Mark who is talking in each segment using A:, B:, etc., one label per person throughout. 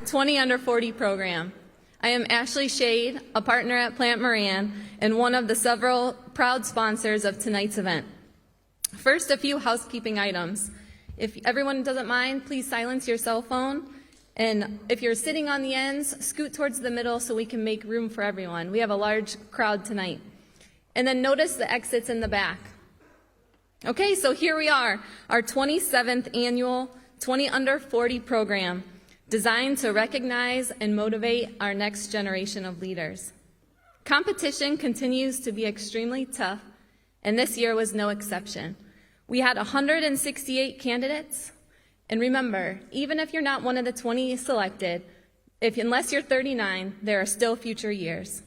A: 20 Under 40 program. I am Ashley Shade, a partner at Plant Moran, and one of the several proud sponsors of tonight's event. First, a few housekeeping items. If everyone doesn't mind, please silence your cell phone. And if you're sitting on the ends, scoot towards the middle so we can make room for everyone. We have a large crowd tonight. And then notice the exits in the back. Okay, so here we are, our 27th annual 20 Under 40 program, designed to recognize and motivate our next generation of leaders. Competition continues to be extremely tough, and this year was no exception. We had 168 candidates, and remember, even if you're not one of the 20 selected, unless you're 39, there are still future years.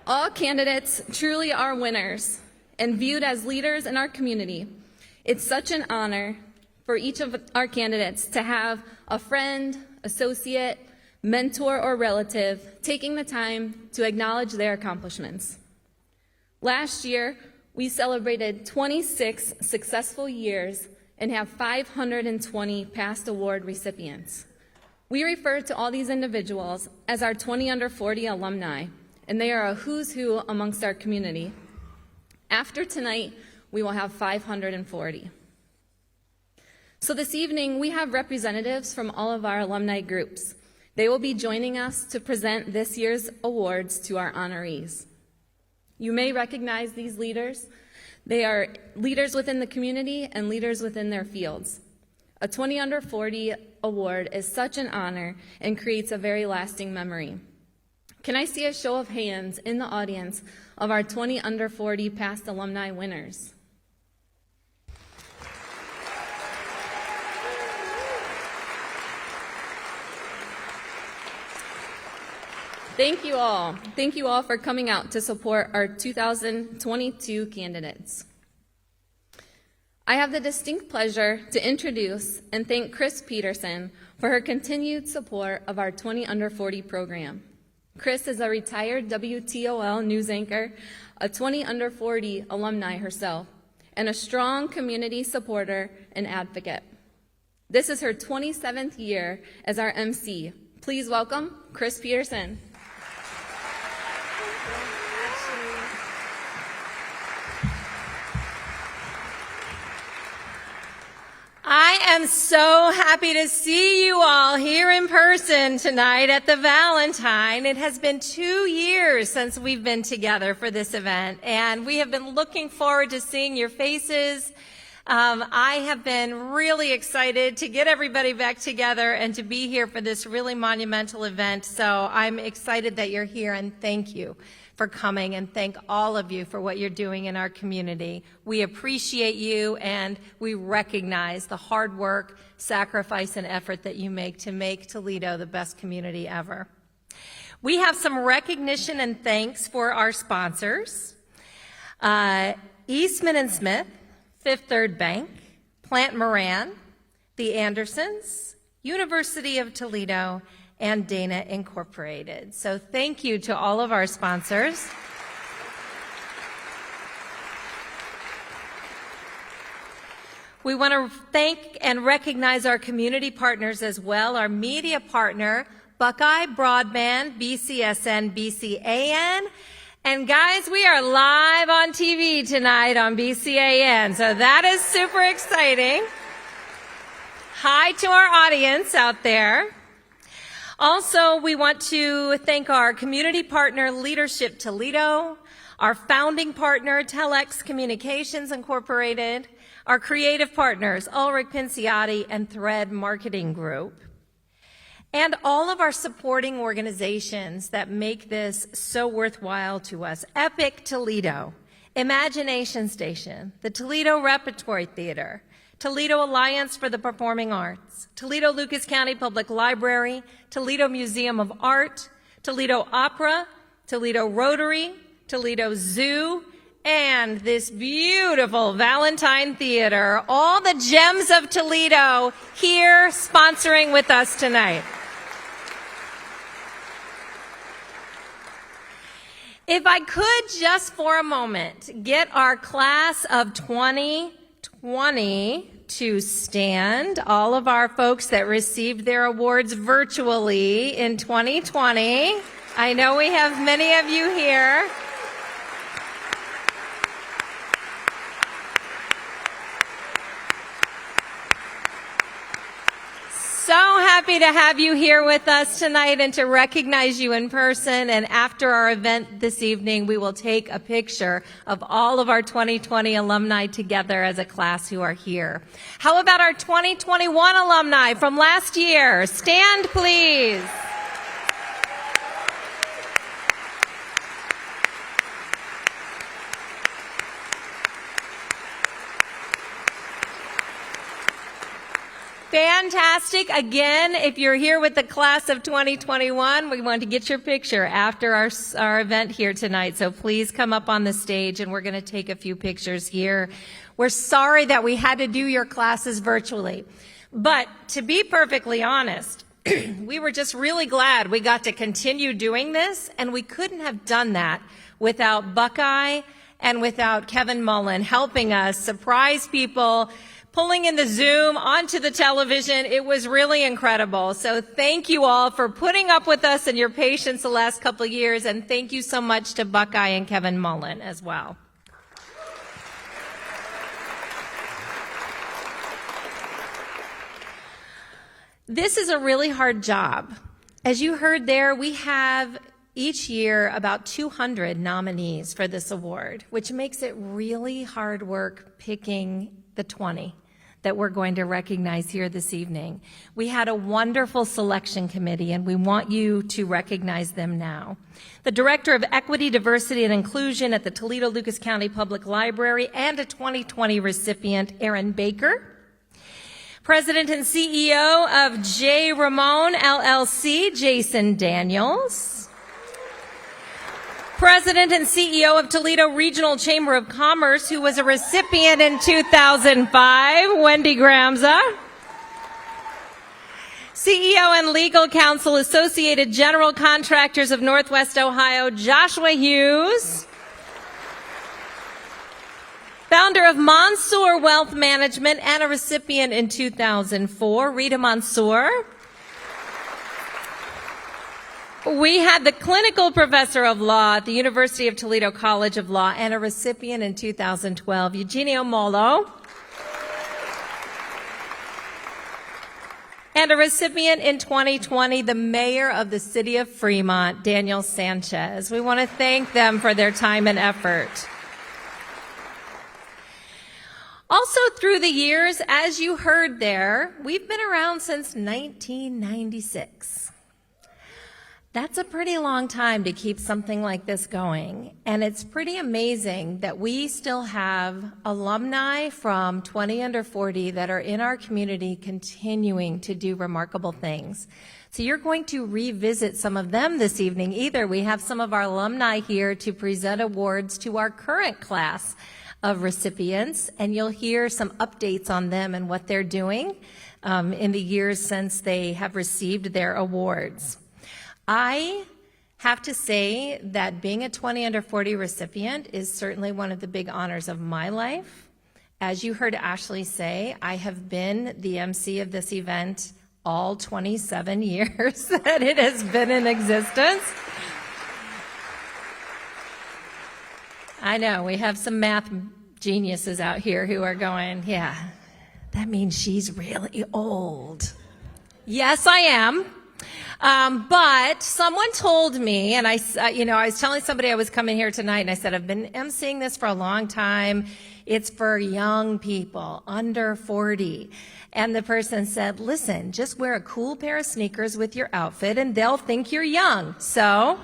A: All candidates truly are winners and viewed as leaders in our community. It's such an honor for each of our candidates to have a friend, associate, mentor, or relative taking the time to acknowledge their accomplishments. Last year, we celebrated 26 successful years and have 520 past award recipients. We refer to all these individuals as our 20 Under 40 alumni, and they are a who's who amongst our community. After tonight, we will have 540. So this evening, we have representatives from all of our alumni groups. They will be joining us to present this year's awards to our honorees. You may recognize these leaders. They are leaders within the community and leaders within their fields. A 20 Under 40 award is such an honor and creates a very lasting memory. Can I see a show of hands in the audience of our 20 Under 40 past alumni winners? Thank you all. Thank you all for coming out to support our 2022 candidates. I have the distinct pleasure to introduce and thank Chris Peterson for her continued support of our 20 Under 40 program. Chris is a retired WTOL news anchor, a 20 Under 40 alumni herself, and a strong community supporter and advocate. This is her 27th year as our MC. Please welcome Chris Peterson.
B: I am so happy to see you all here in person tonight at the Valentine. It has been 2 years since we've been together for this event, and we have been looking forward to seeing your faces. I have been really excited to get everybody back together and to be here for this really monumental event. So I'm excited that you're here, and thank you for coming, and thank all of you for what you're doing in our community. We appreciate you, and we recognize the hard work, sacrifice, and effort that you make to make Toledo the best community ever. We have some recognition and thanks for our sponsors. Eastman & Smith, Fifth Third Bank, Plant Moran, the Andersons, University of Toledo, and Dana Incorporated. So thank you to all of our sponsors. We want to thank and recognize our community partners as well. Our media partner, Buckeye Broadband, BCSN, BCAN. And guys, we are live on TV tonight on BCAN, so that is super exciting. Hi to our audience out there. Also, we want to thank our community partner, Leadership Toledo, our founding partner, Telex Communications Incorporated, our creative partners, Ulrich Pinciotti and Thread Marketing Group, and all of our supporting organizations that make this so worthwhile to us. Epic Toledo, Imagination Station, the Toledo Repertory Theater, Toledo Alliance for the Performing Arts, Toledo Lucas County Public Library, Toledo Museum of Art, Toledo Opera, Toledo Rotary, Toledo Zoo, and this beautiful Valentine Theater. All the gems of Toledo here sponsoring with us tonight. If I could just for a moment get our class of 2020 to stand. All of our folks that received their awards virtually in 2020. I know we have many of you here. So happy to have you here with us tonight and to recognize you in person. And after our event this evening, we will take a picture of all of our 2020 alumni together as a class who are here. How about our 2021 alumni from last year? Stand, please. Fantastic. Again, if you're here with the class of 2021, we want to get your picture after our event here tonight. So please come up on the stage and we're going to take a few pictures here. We're sorry that we had to do your classes virtually. But to be perfectly honest, we were just really glad we got to continue doing this, and we couldn't have done that without Buckeye and without Kevin Mullen helping us surprise people, pulling in the Zoom onto the television. It was really incredible. So thank you all for putting up with us and your patience the last couple of years, and thank you so much to Buckeye and Kevin Mullen as well. This is a really hard job. As you heard there, we have each year about 200 nominees for this award, which makes it really hard work picking the 20 that we're going to recognize here this evening. We had a wonderful selection committee, and we want you to recognize them now. The Director of Equity, Diversity, and Inclusion at the Toledo Lucas County Public Library and a 2020 recipient, Erin Baker. President and CEO of J. Ramon LLC, Jason Daniels. President and CEO of Toledo Regional Chamber of Commerce, who was a recipient in 2005, Wendy Gramza. CEO and Legal Counsel, Associated General Contractors of Northwest Ohio, Joshua Hughes. Founder of Mansour Wealth Management and a recipient in 2004, Rita Mansour. We had the clinical professor of law at the University of Toledo College of Law and a recipient in 2012, Eugenio Molo. And a recipient in 2020, the mayor of the city of Fremont, Daniel Sanchez. We want to thank them for their time and effort. Also, through the years, as you heard there, we've been around since 1996. That's a pretty long time to keep something like this going. And it's pretty amazing that we still have alumni from 20 under 40 that are in our community continuing to do remarkable things. So you're going to revisit some of them this evening. Either we have some of our alumni here to present awards to our current class of recipients, and you'll hear some updates on them and what they're doing in the years since they have received their awards. I have to say that being a 20 under 40 recipient is certainly one of the big honors of my life. As you heard Ashley say, I have been the MC of this event all 27 years that it has been in existence. I know, we have some math geniuses out here who are going, yeah, that means she's really old. Yes, I am. But someone told me, and I was telling somebody I was coming here tonight, and I said, I've been emceeing this for a long time. It's for young people, under 40. And the person said, listen, just wear a cool pair of sneakers with your outfit, and they'll think you're young. So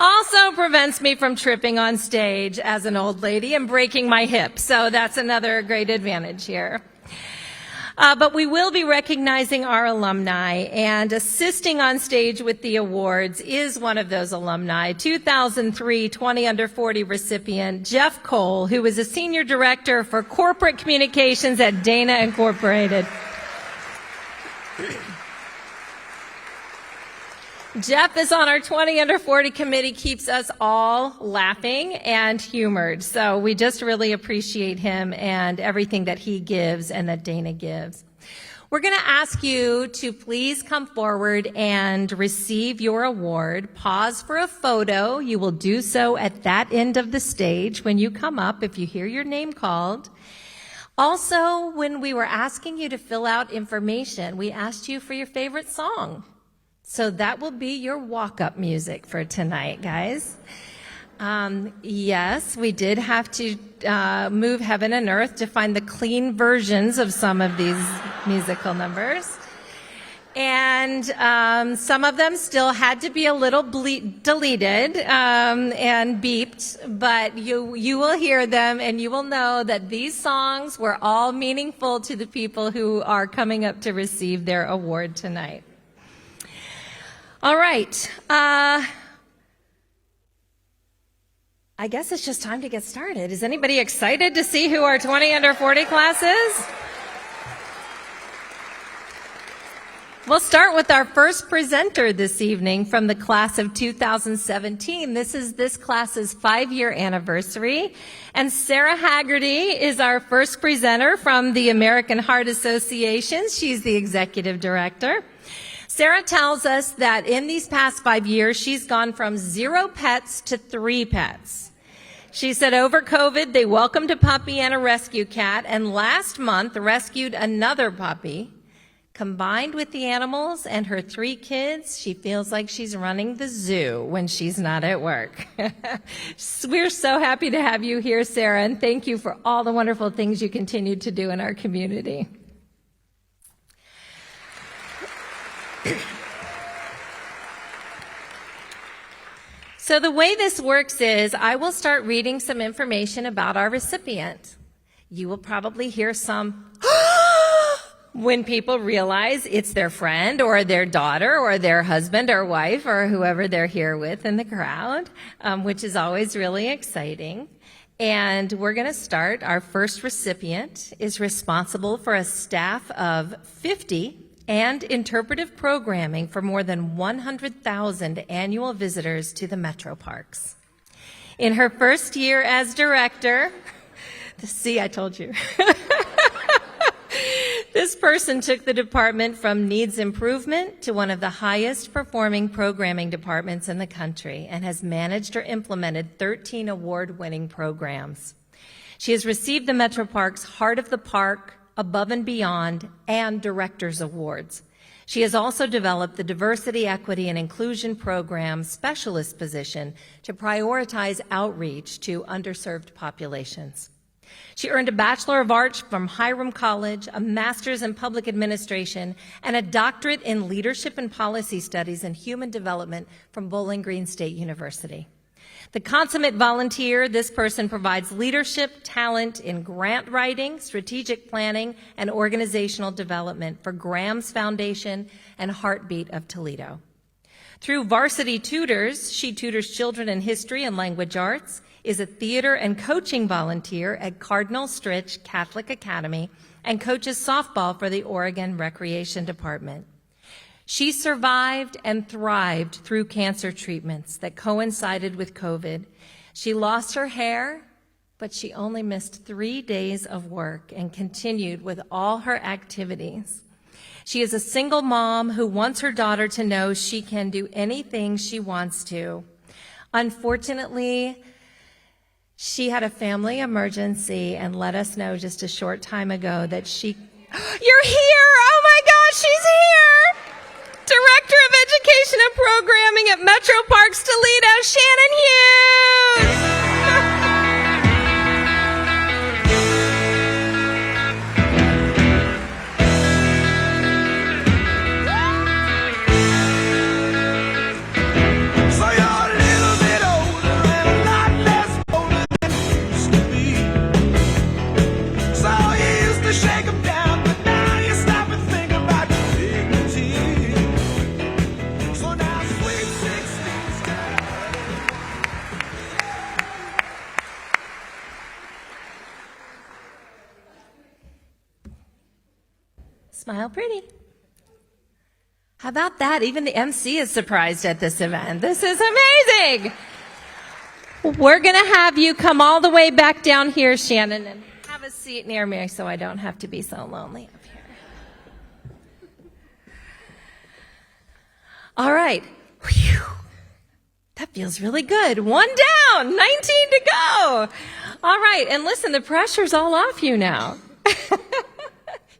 B: also prevents me from tripping on stage as an old lady and breaking my hip. So that's another great advantage here. But we will be recognizing our alumni, and assisting on stage with the awards is one of those alumni, 2003 20 under 40 recipient Jeff Cole, who is a senior director for corporate communications at Dana Incorporated. Jeff is on our 20 under 40 committee, keeps us all laughing and humored. So we just really appreciate him and everything that he gives and that Dana gives. We're going to ask you to please come forward and receive your award. Pause for a photo. You will do so at that end of the stage when you come up if you hear your name called. Also, when we were asking you to fill out information, we asked you for your favorite song. So that will be your walk-up music for tonight, guys. Yes, we did have to move heaven and earth to find the clean versions of some of these musical numbers. And some of them still had to be a little deleted and beeped, but you will hear them and you will know that these songs were all meaningful to the people who are coming up to receive their award tonight. All right. I guess it's just time to get started. Is anybody excited to see who our 20 under 40 class is? We'll start with our first presenter this evening from the class of 2017. This is this class's 5-year anniversary. And Sarah Haggerty is our first presenter from the American Heart Association. She's the executive director. Sarah tells us that in these past 5 years, she's gone from 0 pets to 3 pets. She said over COVID, they welcomed a puppy and a rescue cat, and last month rescued another puppy. Combined with the animals and her 3 kids, she feels like she's running the zoo when she's not at work. We're so happy to have you here, Sarah, and thank you for all the wonderful things you continue to do in our community. So the way this works is I will start reading some information about our recipient. You will probably hear some when people realize it's their friend or their daughter or their husband or wife or whoever they're here with in the crowd, which is always really exciting. And we're going to start. Our first recipient is responsible for a staff of 50 and interpretive programming for more than 100,000 annual visitors to the metro parks. In her first year as director, see, I told you. This person took the department from needs improvement to one of the highest performing programming departments in the country and has managed or implemented 13 award-winning programs. She has received the Metro Parks Heart of the Park, Above and Beyond, and Directors Awards. She has also developed the Diversity, Equity, and Inclusion Program Specialist position to prioritize outreach to underserved populations. She earned a Bachelor of Arts from Hiram College, a Master's in Public Administration, and a Doctorate in Leadership and Policy Studies and Human Development from Bowling Green State University. The consummate volunteer, this person provides leadership, talent in grant writing, strategic planning, and organizational development for Graham's Foundation and Heartbeat of Toledo. Through Varsity Tutors, she tutors children in history and language arts, is a theater and coaching volunteer at Cardinal Stritch Catholic Academy, and coaches softball for the Oregon Recreation Department. She survived and thrived through cancer treatments that coincided with COVID. She lost her hair, but she only missed 3 days of work and continued with all her activities. She is a single mom who wants her daughter to know she can do anything she wants to. Unfortunately, she had a family emergency and let us know just a short time ago that she... You're here! Oh my gosh, she's here! Director of Education and Programming at Metro Parks Toledo, Shannon Hughes!
C: So you're a little bit older and a lot less older than you used to be. So you used to shake 'em down, but now you stop and think about your dignity. So now sweet 16's
B: Smile pretty. How about that? Even the MC is surprised at this event. This is amazing. We're going to have you come all the way back down here, Shannon, and have a seat near me so I don't have to be so lonely up here. All right. Whew. That feels really good. 1 down, 19 to go. All right, and listen, the pressure's all off you now.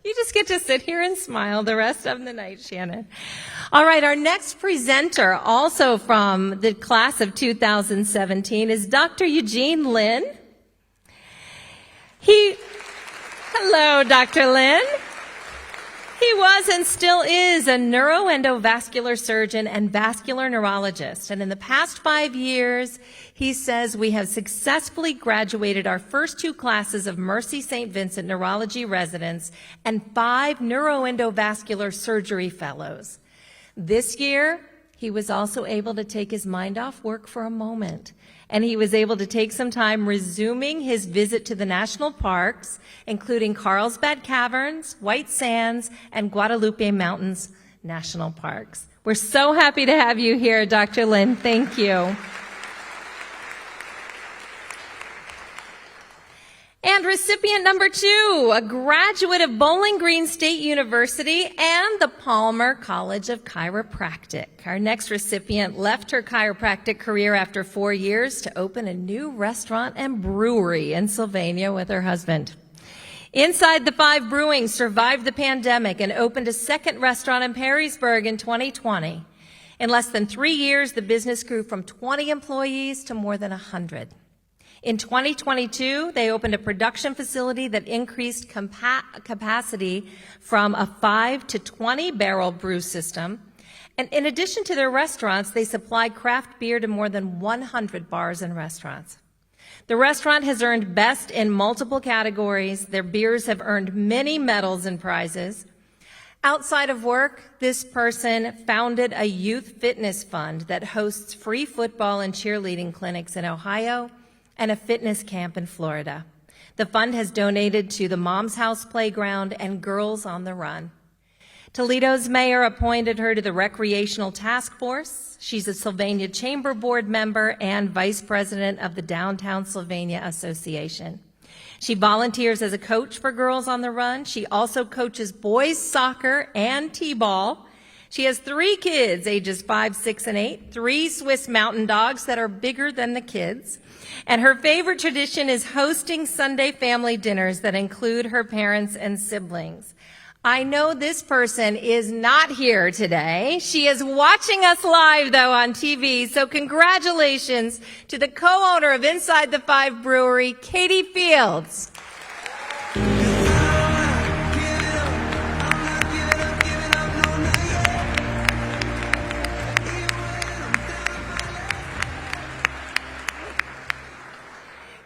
B: You just get to sit here and smile the rest of the night, Shannon. All right, our next presenter, also from the class of 2017, is Dr. Eugene Lin. Hello, Dr. Lin. He was and still is a neuroendovascular surgeon and vascular neurologist. And in the past 5 years, he says we have successfully graduated our first 2 classes of Mercy St. Vincent neurology residents and 5 neuroendovascular surgery fellows. This year, he was also able to take his mind off work for a moment, and he was able to take some time resuming his visit to the national parks, including Carlsbad Caverns, White Sands, and Guadalupe Mountains National Parks. We're so happy to have you here, Dr. Lin. Thank you. And recipient number 2, a graduate of Bowling Green State University and the Palmer College of Chiropractic. Our next recipient left her chiropractic career after 4 years to open a new restaurant and brewery in Sylvania with her husband. Inside the 5 Brewing survived the pandemic and opened a second restaurant in Perrysburg in 2020. In less than 3 years, the business grew from 20 employees to more than 100. In 2022, they opened a production facility that increased capacity from a 5 to 20 barrel brew system. And in addition to their restaurants, they supply craft beer to more than 100 bars and restaurants. The restaurant has earned best in multiple categories. Their beers have earned many medals and prizes. Outside of work, this person founded a youth fitness fund that hosts free football and cheerleading clinics in Ohio and a fitness camp in Florida. The fund has donated to the Mom's House Playground and Girls on the Run. Toledo's mayor appointed her to the Recreational Task Force. She's a Sylvania Chamber Board member and vice president of the Downtown Sylvania Association. She volunteers as a coach for Girls on the Run. She also coaches boys soccer and t-ball. She has 3 kids, ages 5, 6, and 8, 3 Swiss mountain dogs that are bigger than the kids. And her favorite tradition is hosting Sunday family dinners that include her parents and siblings. I know this person is not here today. She is watching us live, though, on TV. So congratulations to the co-owner of Inside the 5 Brewery, Katie Fields.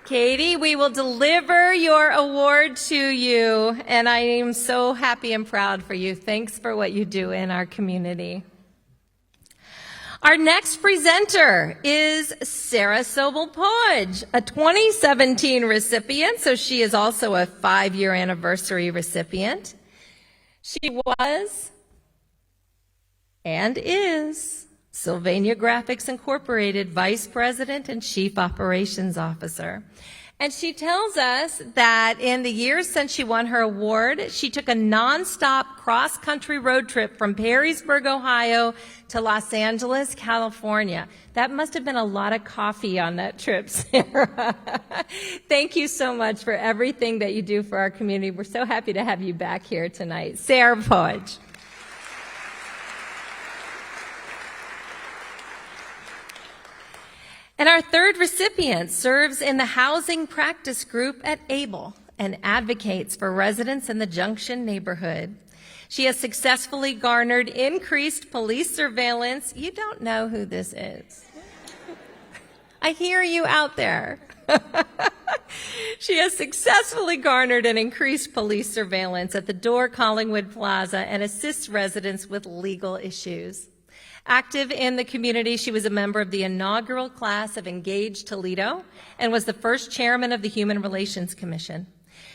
B: Katie, we will deliver your award to you, and I am so happy and proud for you. Thanks for what you do in our community. Our next presenter is Sarah Sobel-Podge, a 2017 recipient, so she is also a 5-year anniversary recipient. She was and is Sylvania Graphics Incorporated Vice President and Chief Operations Officer. And she tells us that in the years since she won her award, she took a nonstop cross-country road trip from Perrysburg, Ohio to Los Angeles, California. That must have been a lot of coffee on that trip, Sarah. Thank you so much for everything that you do for our community. We're so happy to have you back here tonight. Sarah Podge. And our third recipient serves in the housing practice group at ABLE and advocates for residents in the Junction neighborhood. She has successfully garnered increased police surveillance. You don't know who this is. I hear you out there. She has successfully garnered an increased police surveillance at the Door Collingwood Plaza and assists residents with legal issues. Active in the community, she was a member of the inaugural class of Engage Toledo and was the first chairman of the Human Relations Commission.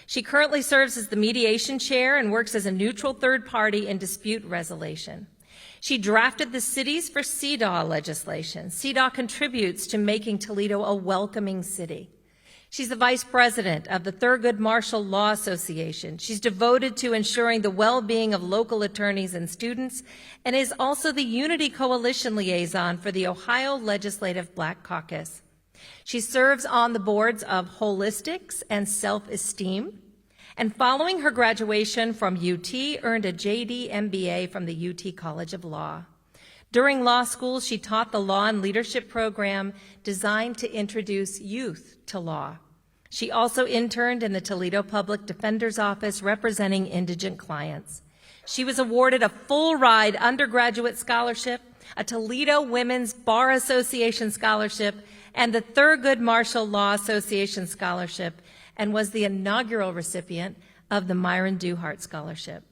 B: She currently serves as the mediation chair and works as a neutral third party in dispute resolution. She drafted the Cities for CEDAW legislation. CEDAW contributes to making Toledo a welcoming city. She's the vice president of the Thurgood Marshall Law Association. She's devoted to ensuring the well-being of local attorneys and students, and is also the Unity Coalition liaison for the Ohio Legislative Black Caucus. She serves on the boards of Holistics and Self-Esteem, and following her graduation from UT, earned a JD MBA from the UT College of Law. During law school, she taught the Law and Leadership program designed to introduce youth to law. She also interned in the Toledo Public Defender's Office representing indigent clients. She was awarded a full-ride undergraduate scholarship, a Toledo Women's Bar Association scholarship, and the Thurgood Marshall Law Association scholarship, and was the inaugural recipient of the Myron Duhart Scholarship.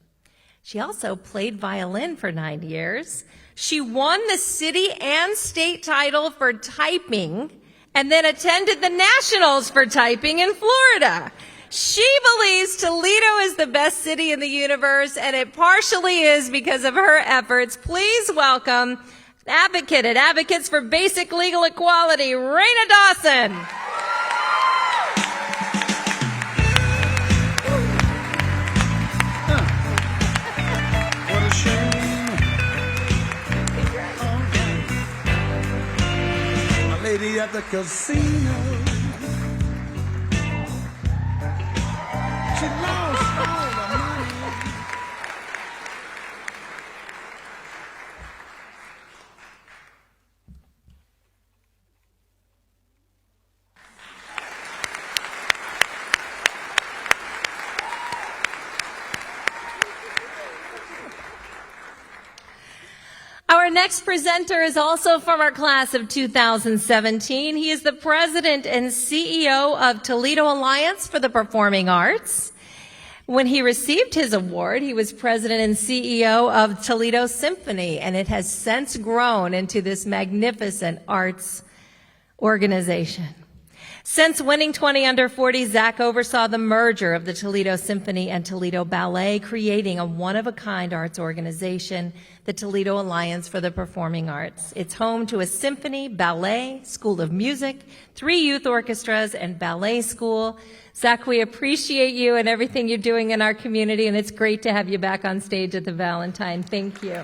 B: She also played violin for 9 years. She won the city and state title for typing, and then attended the nationals for typing in Florida. She believes Toledo is the best city in the universe, and it partially is because of her efforts. Please welcome advocate at Advocates for Basic Legal Equality, Raina Dawson.
C: What a shame. My lady at the casino. She lost all the money.
B: Our next presenter is also from our class of 2017. He is the president and CEO of Toledo Alliance for the Performing Arts. When he received his award, he was president and CEO of Toledo Symphony, and it has since grown into this magnificent arts organization. Since winning 20 under 40, Zach oversaw the merger of the Toledo Symphony and Toledo Ballet, creating a one-of-a-kind arts organization, the Toledo Alliance for the Performing Arts. It's home to a symphony, ballet, school of music, 3 youth orchestras, and ballet school. Zach, we appreciate you and everything you're doing in our community, and it's great to have you back on stage at the Valentine. Thank you.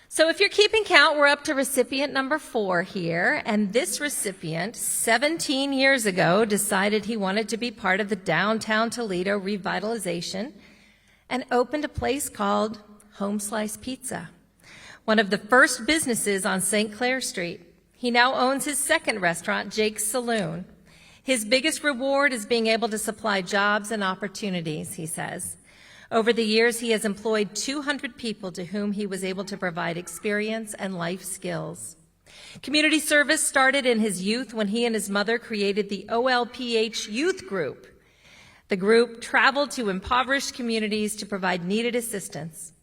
B: So if you're keeping count, we're up to recipient number 4 here, and this recipient, 17 years ago, decided he wanted to be part of the downtown Toledo revitalization and opened a place called Home Slice Pizza, one of the first businesses on St. Clair Street. He now owns his second restaurant, Jake's Saloon. His biggest reward is being able to supply jobs and opportunities, he says. Over the years, he has employed 200 people to whom he was able to provide experience and life skills. Community service started in his youth when he and his mother created the OLPH Youth Group. The group traveled to impoverished communities to provide needed assistance.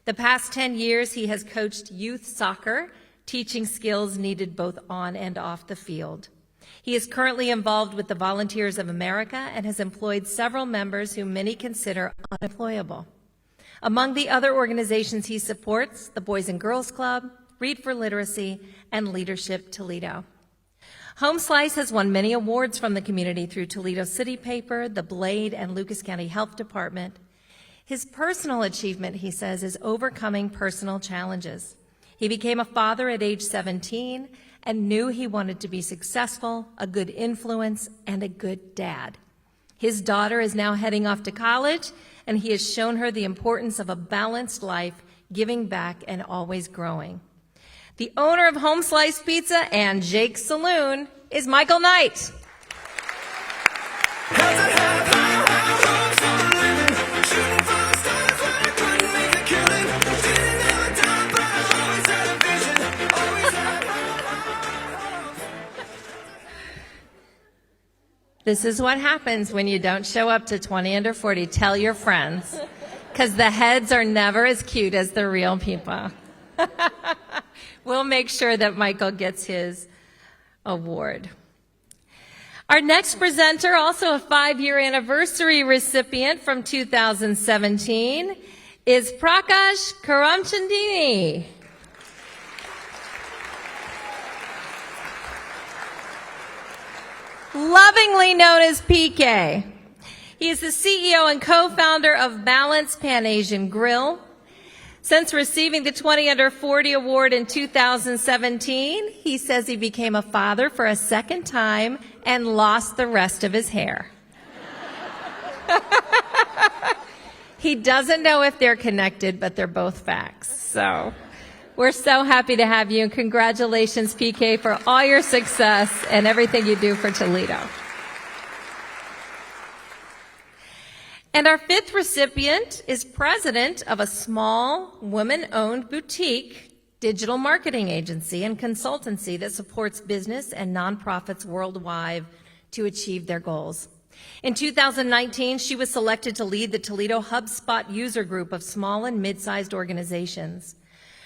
B: The past 10 years, he has coached youth soccer, teaching skills needed both on and off the field. He is currently involved with the Volunteers of America and has employed several members whom many consider unemployable. Among the other organizations he supports, the Boys and Girls Club, Read for Literacy, and Leadership Toledo. Home Slice has won many awards from the community through Toledo City Paper, the Blade, and Lucas County Health Department. His personal achievement, he says, is overcoming personal challenges. He became a father at age 17 and knew he wanted to be successful, a good influence, and a good dad. His daughter is now heading off to college, and he has shown her the importance of a balanced life, giving back, and always growing. The owner of Home Slice Pizza and Jake's Saloon is Michael Knight. This is what happens when you don't show up to 20 under 40. Tell your friends, because the heads are never as cute as the real people. We'll make sure that Michael gets his award. Our next presenter, also a 5-year anniversary recipient from 2017, is Prakash Karamchandini. Lovingly known as PK. He is the CEO and co-founder of Balance Pan Asian Grill. Since receiving the 20 Under 40 award in 2017, he says he became a father for a second time and lost the rest of his hair. He doesn't know if they're connected, but they're both facts. So we're so happy to have you, and congratulations, PK, for all your success and everything you do for Toledo. And our 5th recipient is president of a small, woman-owned boutique digital marketing agency and consultancy that supports business and nonprofits worldwide to achieve their goals. In 2019, she was selected to lead the Toledo HubSpot user group of small and mid-sized organizations.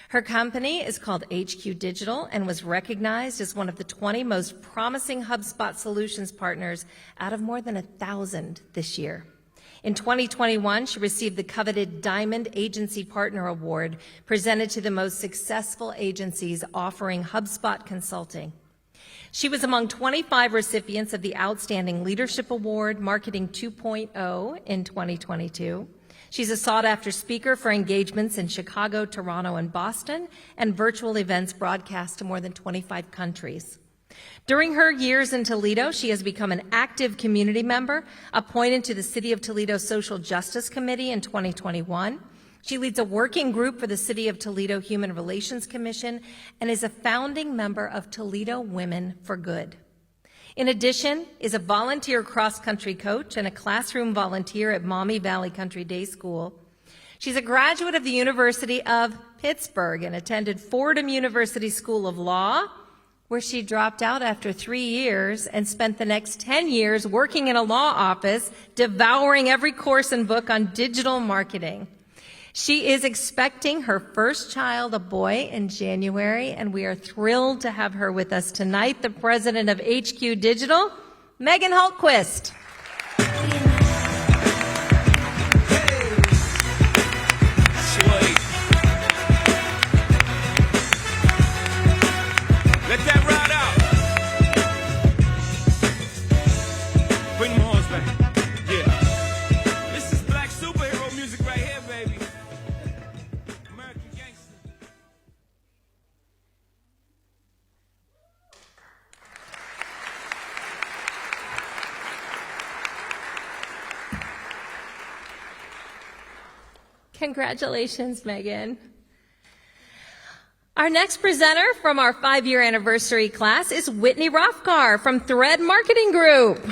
B: Her company is called HQ Digital and was recognized as one of the 20 most promising HubSpot solutions partners out of more than 1,000 this year. In 2021, she received the coveted Diamond Agency Partner Award, presented to the most successful agencies offering HubSpot consulting. She was among 25 recipients of the Outstanding Leadership Award, Marketing 2.0 in 2022. She's a sought-after speaker for engagements in Chicago, Toronto, and Boston, and virtual events broadcast to more than 25 countries. During her years in Toledo, she has become an active community member, appointed to the City of Toledo Social Justice Committee in 2021. She leads a working group for the City of Toledo Human Relations Commission and is a founding member of Toledo Women for Good. In addition, is a volunteer cross-country coach and a classroom volunteer at Maumee Valley Country Day School. She's a graduate of the University of Pittsburgh and attended Fordham University School of Law, where she dropped out after 3 years and spent the next 10 years working in a law office, devouring every course and book on digital marketing. She is expecting her first child, a boy, in January, and we are thrilled to have her with us tonight, the president of HQ Digital, Megan Hultquist.
C: Let that ride out. Bring my horns back. Yeah. This is black superhero music right here, baby. American gangster.
B: Congratulations, Megan. Our next presenter from our 5-year anniversary class is Whitney Rothgar from Thread Marketing Group.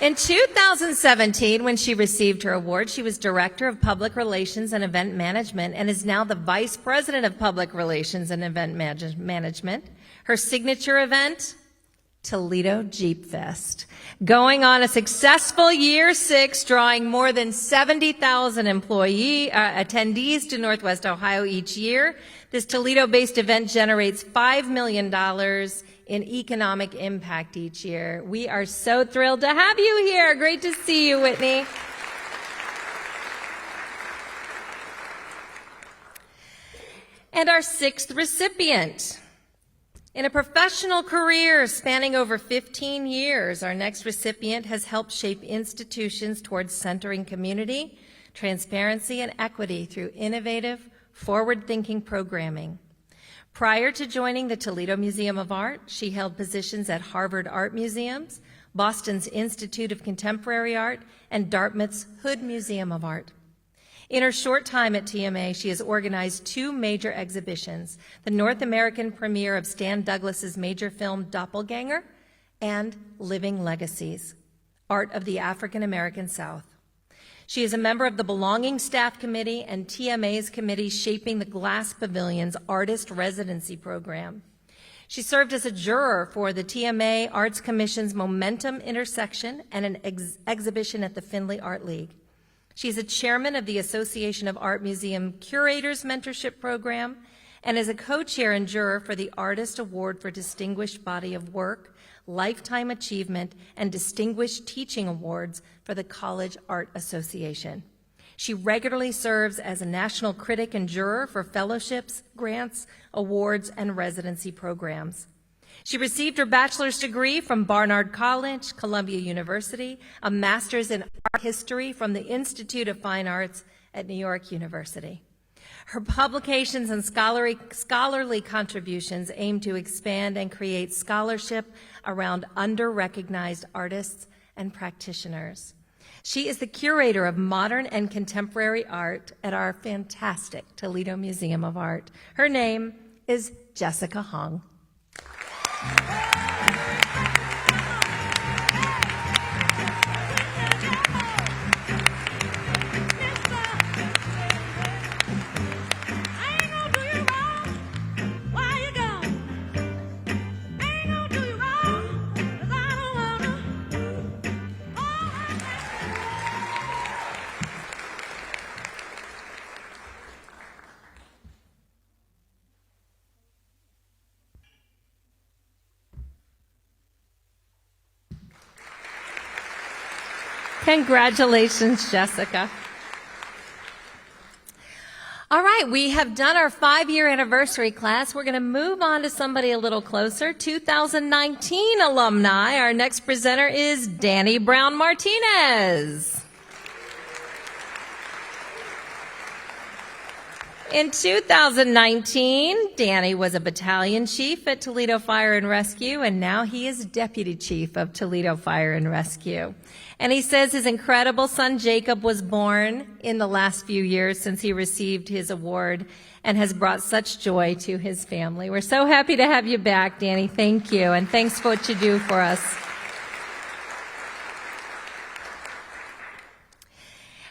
B: In 2017, when she received her award, she was Director of Public Relations and Event Management and is now the Vice President of Public Relations and Event Management. Her signature event, Toledo Jeep Fest, going on a successful year 6, drawing more than 70,000 attendees to Northwest Ohio each year. This Toledo-based event generates $5 million in economic impact each year. We are so thrilled to have you here. Great to see you, Whitney. And our 6th recipient. In a professional career spanning over 15 years, our next recipient has helped shape institutions towards centering community, transparency, and equity through innovative, forward-thinking programming. Prior to joining the Toledo Museum of Art, she held positions at Harvard Art Museums, Boston's Institute of Contemporary Art, and Dartmouth's Hood Museum of Art. In her short time at TMA, she has organized 2 major exhibitions, the North American premiere of Stan Douglas's major film Doppelganger and Living Legacies, Art of the African American South. She is a member of the Belonging Staff Committee and TMA's committee shaping the Glass Pavilion's Artist Residency Program. She served as a juror for the TMA Arts Commission's Momentum Intersection and an exhibition at the Findlay Art League. She's a chairman of the Association of Art Museum Curators Mentorship Program and is a co-chair and juror for the Artist Award for Distinguished Body of Work, Lifetime Achievement, and Distinguished Teaching Awards for the College Art Association. She regularly serves as a national critic and juror for fellowships, grants, awards, and residency programs. She received her bachelor's degree from Barnard College, Columbia University, a master's in art history from the Institute of Fine Arts at New York University. Her publications and scholarly contributions aim to expand and create scholarship around under-recognized artists and practitioners. She is the curator of modern and contemporary art at our fantastic Toledo Museum of Art. Her name is Jessica Hong. Congratulations, Jessica. All right, we have done our 5-year anniversary class. We're going to move on to somebody a little closer. 2019 alumni. Our next presenter is Danny Brown Martinez. In 2019, Danny was a battalion chief at Toledo Fire and Rescue, and now he is deputy chief of Toledo Fire and Rescue. And he says his incredible son Jacob was born in the last few years since he received his award and has brought such joy to his family. We're so happy to have you back, Danny. Thank you, and thanks for what you do for us.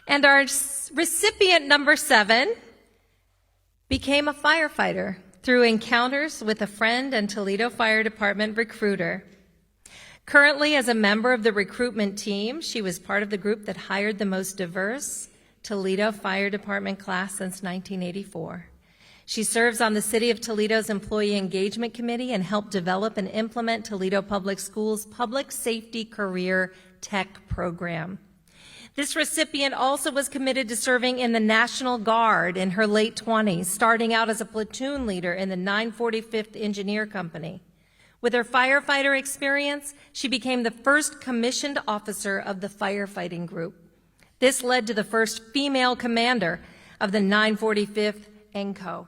B: And our recipient number 7 became a firefighter through encounters with a friend and Toledo Fire Department recruiter. Currently, as a member of the recruitment team, she was part of the group that hired the most diverse Toledo Fire Department class since 1984. She serves on the City of Toledo's Employee Engagement Committee and helped develop and implement Toledo Public Schools' Public Safety Career Tech Program. This recipient also was committed to serving in the National Guard in her late 20s, starting out as a platoon leader in the 945th Engineer Company. With her firefighter experience, she became the first commissioned officer of the firefighting group. This led to the first female commander of the 945th ENCO.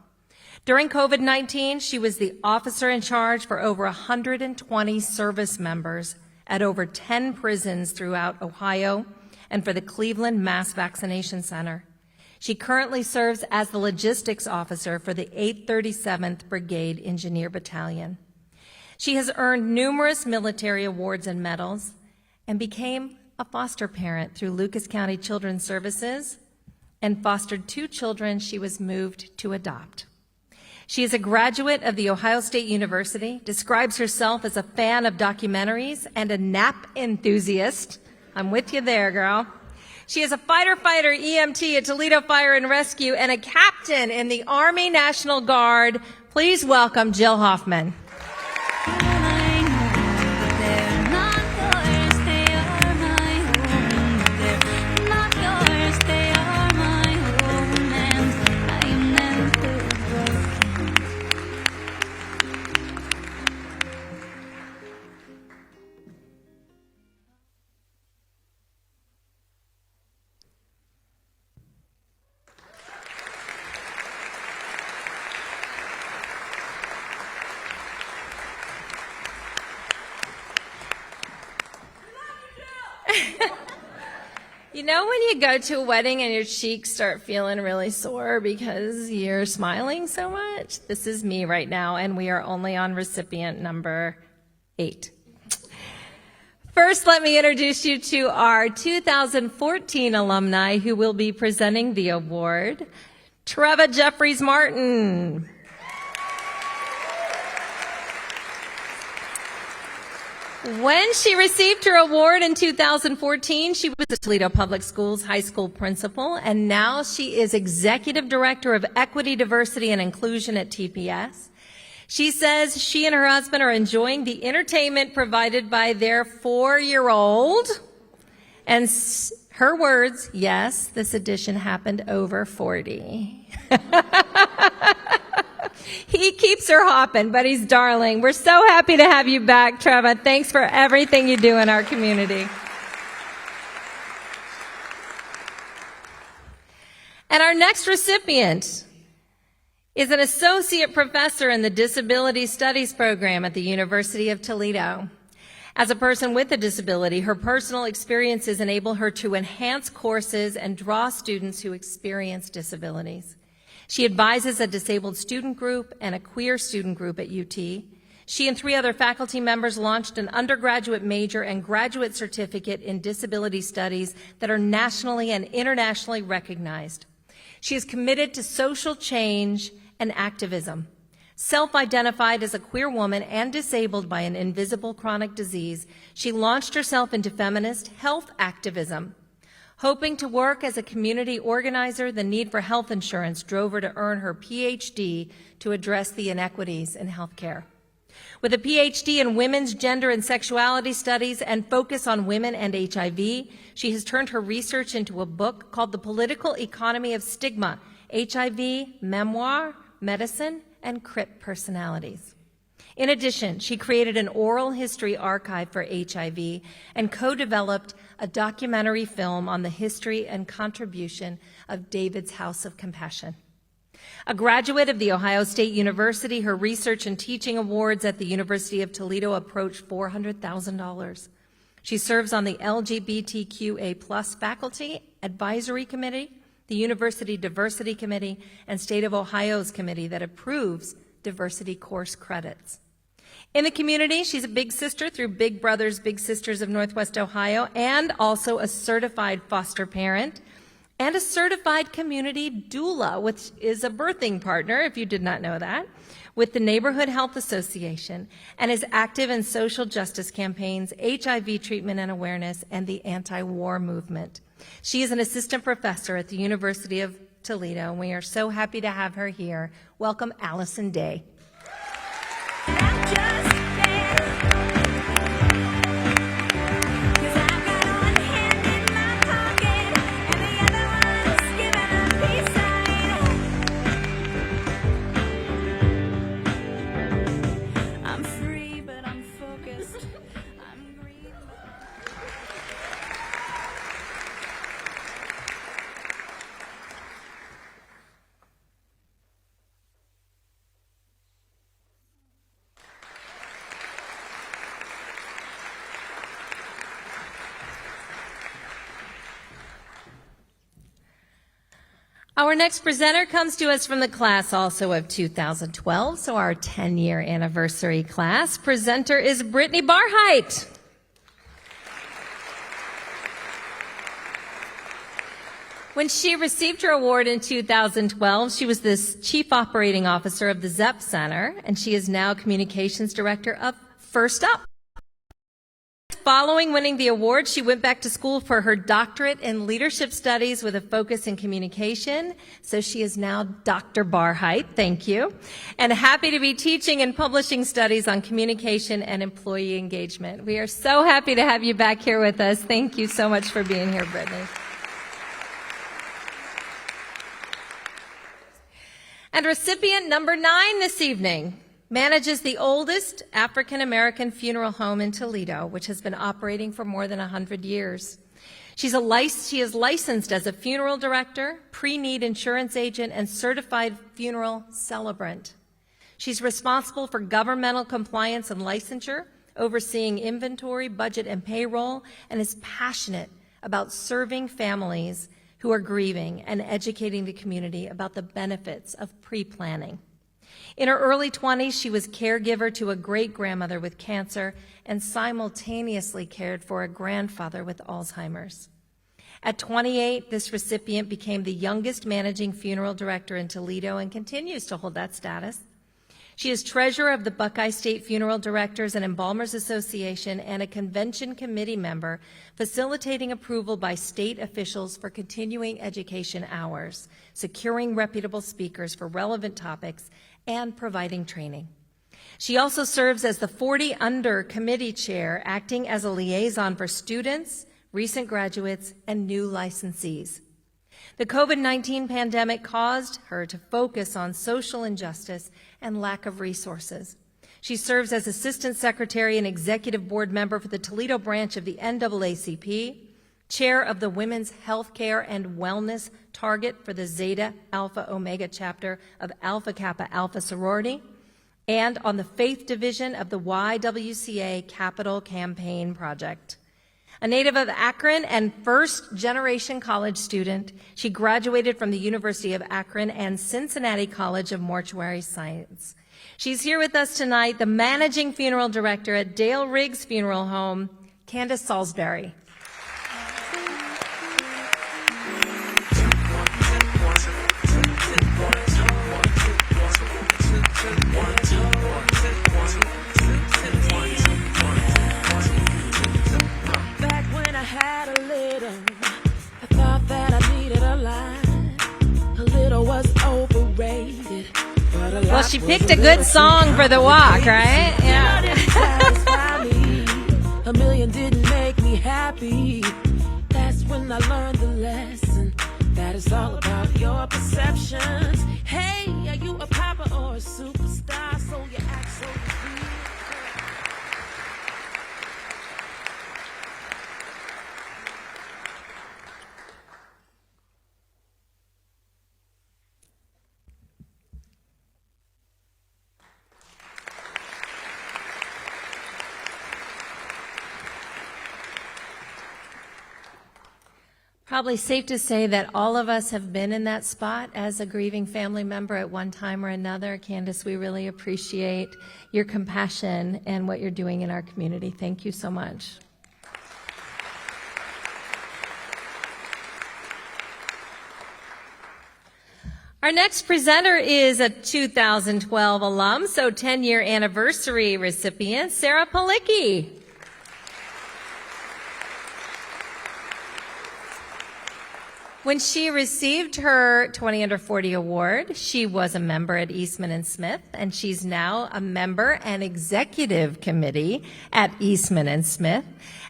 B: During COVID-19, she was the officer in charge for over 120 service members at over 10 prisons throughout Ohio and for the Cleveland Mass Vaccination Center. She currently serves as the logistics officer for the 837th Brigade Engineer Battalion. She has earned numerous military awards and medals and became a foster parent through Lucas County Children's Services and fostered 2 children she was moved to adopt. She is a graduate of The Ohio State University, describes herself as a fan of documentaries and a nap enthusiast. I'm with you there, girl. She is a fighter EMT at Toledo Fire and Rescue and a captain in the Army National Guard. Please welcome Jill Hoffman. You know when you go to a wedding and your cheeks start feeling really sore because you're smiling so much? This is me right now, and we are only on recipient number 8. First, let me introduce you to our 2014 alumni who will be presenting the award, Treva Jeffries Martin. When she received her award in 2014, she was the Toledo Public Schools high school principal, and now she is Executive Director of Equity, Diversity, and Inclusion at TPS. She says she and her husband are enjoying the entertainment provided by their 4-year-old. And her words, yes, this edition happened over 40. He keeps her hopping, but he's darling. We're so happy to have you back, Treva. Thanks for everything you do in our community. And our next recipient is an associate professor in the Disability Studies program at the University of Toledo. As a person with a disability, her personal experiences enable her to enhance courses and draw students who experience disabilities. She advises a disabled student group and a queer student group at UT. She and 3 other faculty members launched an undergraduate major and graduate certificate in disability studies that are nationally and internationally recognized. She is committed to social change and activism. Self-identified as a queer woman and disabled by an invisible chronic disease, she launched herself into feminist health activism. Hoping to work as a community organizer, the need for health insurance drove her to earn her PhD to address the inequities in healthcare. With a PhD in women's gender and sexuality studies and focus on women and HIV, she has turned her research into a book called The Political Economy of Stigma, HIV, Memoir, Medicine, and CRIP Personalities. In addition, she created an oral history archive for HIV and co-developed a documentary film on the history and contribution of David's House of Compassion. A graduate of The Ohio State University, her research and teaching awards at the University of Toledo approach $400,000. She serves on the LGBTQA+ faculty advisory committee, the University Diversity Committee, and State of Ohio's committee that approves diversity course credits. In the community, she's a big sister through Big Brothers Big Sisters of Northwest Ohio, and also a certified foster parent and a certified community doula, which is a birthing partner, if you did not know that, with the Neighborhood Health Association, and is active in social justice campaigns, HIV treatment and awareness, and the anti-war movement. She is an assistant professor at the University of Toledo, and we are so happy to have her here. Welcome, Allison Day. Our next presenter comes to us from the class also of 2012, so our 10-year anniversary class. Presenter is Brittany Barheit. When she received her award in 2012, she was the Chief Operating Officer of the ZEP Center, and she is now Communications Director of First Up. Following winning the award, she went back to school for her doctorate in leadership studies with a focus in communication. So she is now Dr. Barheit, thank you, and happy to be teaching and publishing studies on communication and employee engagement. We are so happy to have you back here with us. Thank you so much for being here, Brittany. And recipient number 9 this evening manages the oldest African-American funeral home in Toledo, which has been operating for more than 100 years. She is licensed as a funeral director, pre-need insurance agent, and certified funeral celebrant. She's responsible for governmental compliance and licensure, overseeing inventory, budget, and payroll, and is passionate about serving families who are grieving and educating the community about the benefits of pre-planning. In her early 20s, she was caregiver to a great-grandmother with cancer and simultaneously cared for a grandfather with Alzheimer's. At 28, this recipient became the youngest managing funeral director in Toledo and continues to hold that status. She is treasurer of the Buckeye State Funeral Directors and Embalmers Association and a convention committee member, facilitating approval by state officials for continuing education hours, securing reputable speakers for relevant topics, and providing training. She also serves as the 40 Under Committee Chair, acting as a liaison for students, recent graduates, and new licensees. The COVID-19 pandemic caused her to focus on social injustice and lack of resources. She serves as Assistant Secretary and Executive Board Member for the Toledo branch of the NAACP, Chair of the Women's Healthcare and Wellness Target for the Zeta Alpha Omega chapter of Alpha Kappa Alpha Sorority, and on the Faith Division of the YWCA Capital Campaign Project. A native of Akron and first-generation college student, she graduated from the University of Akron and Cincinnati College of Mortuary Science. She's here with us tonight, the managing funeral director at Dale Riggs Funeral Home, Candace Salisbury. Well, she picked a good song for the walk, right? Yeah.
D: A million didn't make me happy. That's when I learned the lesson. That is all about your perceptions. Hey, are you a popper or a superstar? So you act so sweet.
B: Probably safe to say that all of us have been in that spot as a grieving family member at one time or another. Candace, we really appreciate your compassion and what you're doing in our community. Thank you so much. Our next presenter is a 2012 alum, so 10-year anniversary recipient, Sarah Palicki. When she received her 20 Under 40 award, she was a member at Eastman & Smith, and she's now a member and executive committee at Eastman & Smith,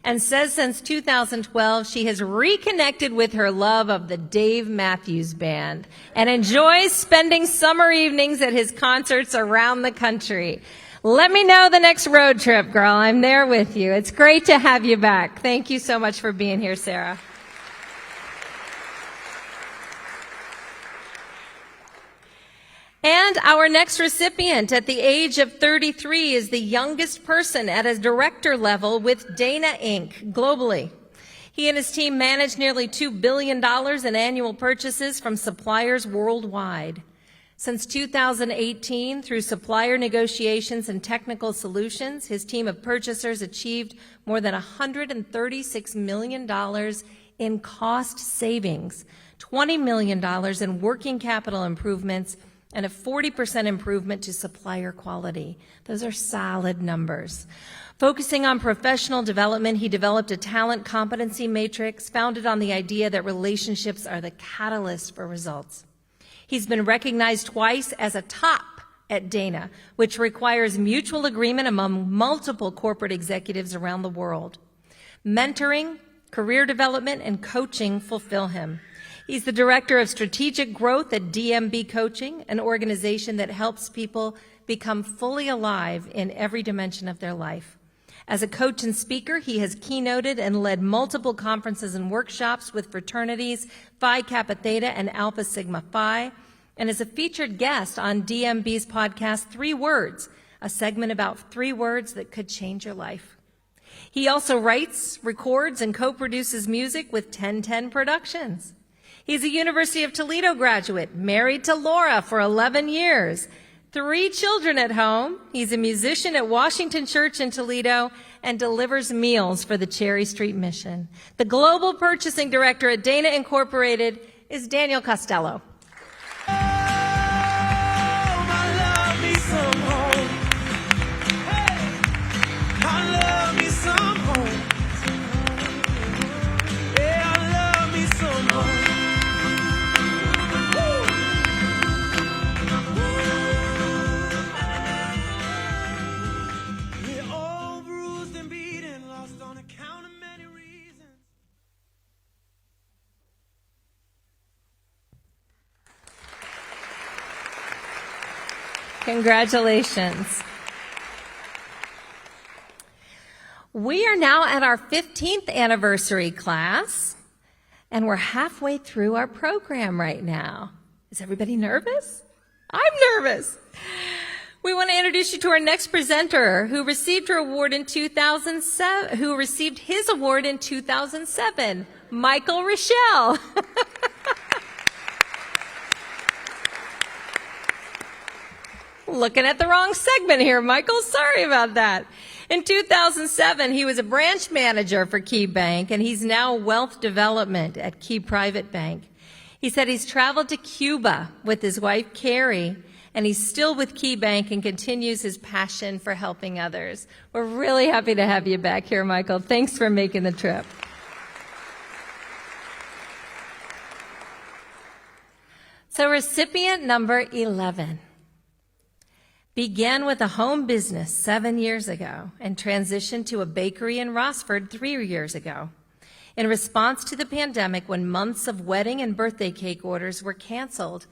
B: and says since 2012 she has reconnected with her love of the Dave Matthews Band and enjoys spending summer evenings at his concerts around the country. Let me know the next road trip, girl. I'm there with you. It's great to have you back. Thank you so much for being here, Sarah. And our next recipient at the age of 33 is the youngest person at a director level with Dana Inc. globally. He and his team manage nearly $2 billion in annual purchases from suppliers worldwide. Since 2018, through supplier negotiations and technical solutions, his team of purchasers achieved more than $136 million in cost savings, $20 million in working capital improvements, and a 40% improvement to supplier quality. Those are solid numbers. Focusing on professional development, he developed a talent competency matrix founded on the idea that relationships are the catalyst for results. He's been recognized twice as a top at Dana, which requires mutual agreement among multiple corporate executives around the world. Mentoring, career development, and coaching fulfill him. He's the Director of Strategic Growth at DMB Coaching, an organization that helps people become fully alive in every dimension of their life. As a coach and speaker, he has keynoted and led multiple conferences and workshops with fraternities Phi Kappa Theta and Alpha Sigma Phi, and is a featured guest on DMB's podcast, 3 Words, a segment about 3 words that could change your life. He also writes, records, and co-produces music with 1010 Productions. He's a University of Toledo graduate, married to Laura for 11 years, 3 children at home. He's a musician at Washington Church in Toledo and delivers meals for the Cherry Street Mission. The Global Purchasing Director at Dana Incorporated is Daniel Costello.
D: Oh, my love needs some
B: Congratulations. We are now at our 15th anniversary class, and we're halfway through our program right now. Is everybody nervous? I'm nervous. We want to introduce you to our next presenter who received his award in 2007, Michael Rochelle. Looking at the wrong segment here, Michael. Sorry about that. In 2007, he was a branch manager for Key Bank, and he's now wealth development at Key Private Bank. He said he's traveled to Cuba with his wife, Carrie, and he's still with Key Bank and continues his passion for helping others. We're really happy to have you back here, Michael. Thanks for making the trip. So recipient number 11 began with a home business 7 years ago and transitioned to a bakery in Rossford 3 years ago. In response to the pandemic, when months of wedding and birthday cake orders were canceled,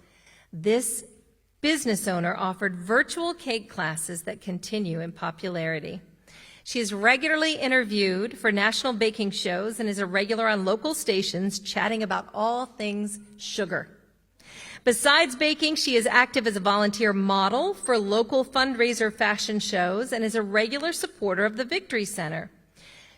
B: this business owner offered virtual cake classes that continue in popularity. She is regularly interviewed for national baking shows and is a regular on local stations chatting about all things sugar. Besides baking, she is active as a volunteer model for local fundraiser fashion shows and is a regular supporter of the Victory Center.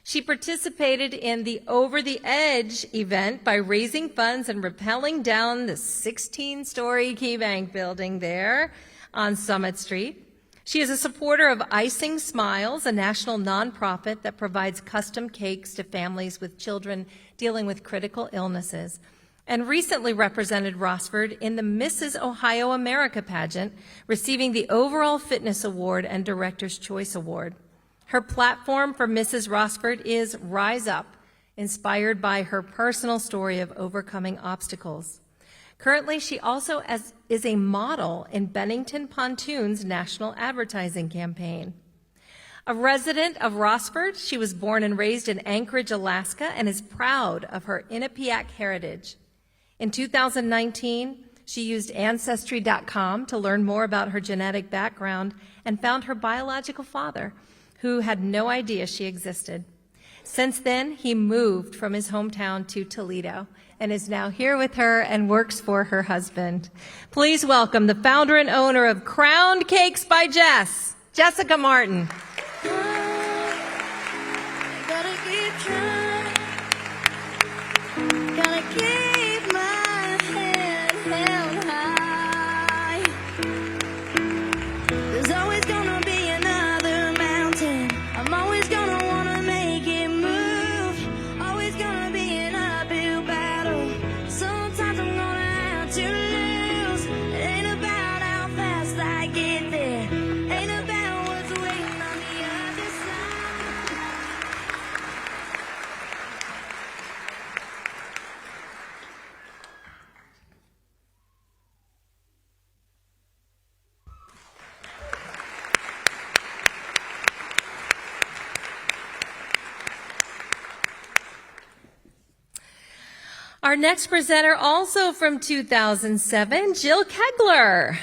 B: She participated in the Over the Edge event by raising funds and rappelling down the 16-story Key Bank building there on Summit Street. She is a supporter of Icing Smiles, a national nonprofit that provides custom cakes to families with children dealing with critical illnesses, and recently represented Rossford in the Mrs. Ohio America pageant, receiving the Overall Fitness Award and Director's Choice Award. Her platform for Mrs. Rossford is Rise Up, inspired by her personal story of overcoming obstacles. Currently, she also is a model in Bennington Pontoon's national advertising campaign. A resident of Rossford, she was born and raised in Anchorage, Alaska, and is proud of her Inupiaq heritage. In 2019, she used Ancestry.com to learn more about her genetic background and found her biological father, who had no idea she existed. Since then, he moved from his hometown to Toledo and is now here with her and works for her husband. Please welcome the founder and owner of Crowned Cakes by Jess, Jessica Martin.
E: Gotta keep trying. Gotta keep my head held high. There's always gonna be another mountain. I'm always gonna wanna make it move. Always gonna be an uphill battle. Sometimes I'm gonna have to lose. It ain't about how fast I get there. Ain't about what's waiting on the other side.
B: Our next presenter, also from 2007, Jill Kegler.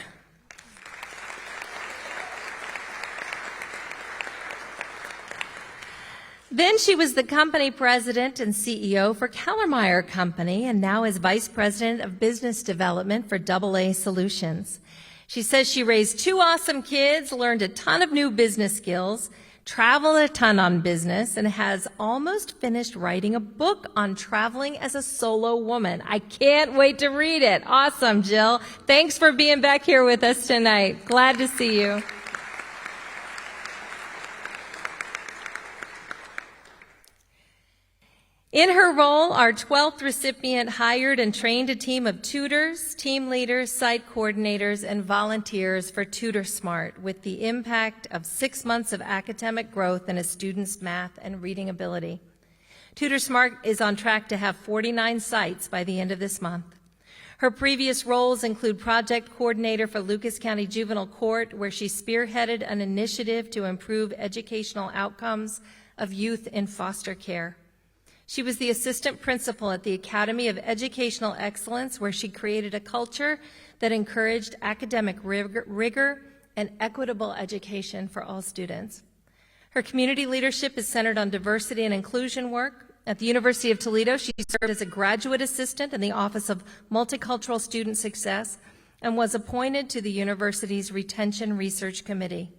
B: Then she was the company president and CEO for Kellermeyer Company and now is vice president of business development for AA Solutions. She says she raised 2 awesome kids, learned a ton of new business skills, traveled a ton on business, and has almost finished writing a book on traveling as a solo woman. I can't wait to read it. Awesome, Jill. Thanks for being back here with us tonight. Glad to see you. In her role, our 12th recipient hired and trained a team of tutors, team leaders, site coordinators, and volunteers for TutorSmart with the impact of 6 months of academic growth in a student's math and reading ability. TutorSmart is on track to have 49 sites by the end of this month. Her previous roles include project coordinator for Lucas County Juvenile Court, where she spearheaded an initiative to improve educational outcomes of youth in foster care. She was the assistant principal at the Academy of Educational Excellence, where she created a culture that encouraged academic rigor and equitable education for all students. Her community leadership is centered on diversity and inclusion work. At the University of Toledo, she served as a graduate assistant in the Office of Multicultural Student Success and was appointed to the university's Retention Research Committee.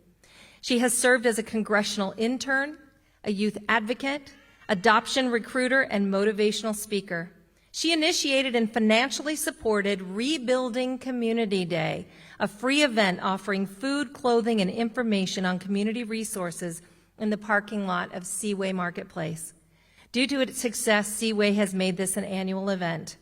B: She has served as a congressional intern, a youth advocate, adoption recruiter, and motivational speaker. She initiated and financially supported Rebuilding Community Day, a free event offering food, clothing, and information on community resources in the parking lot of Seaway Marketplace. Due to its success, Seaway has made this an annual event.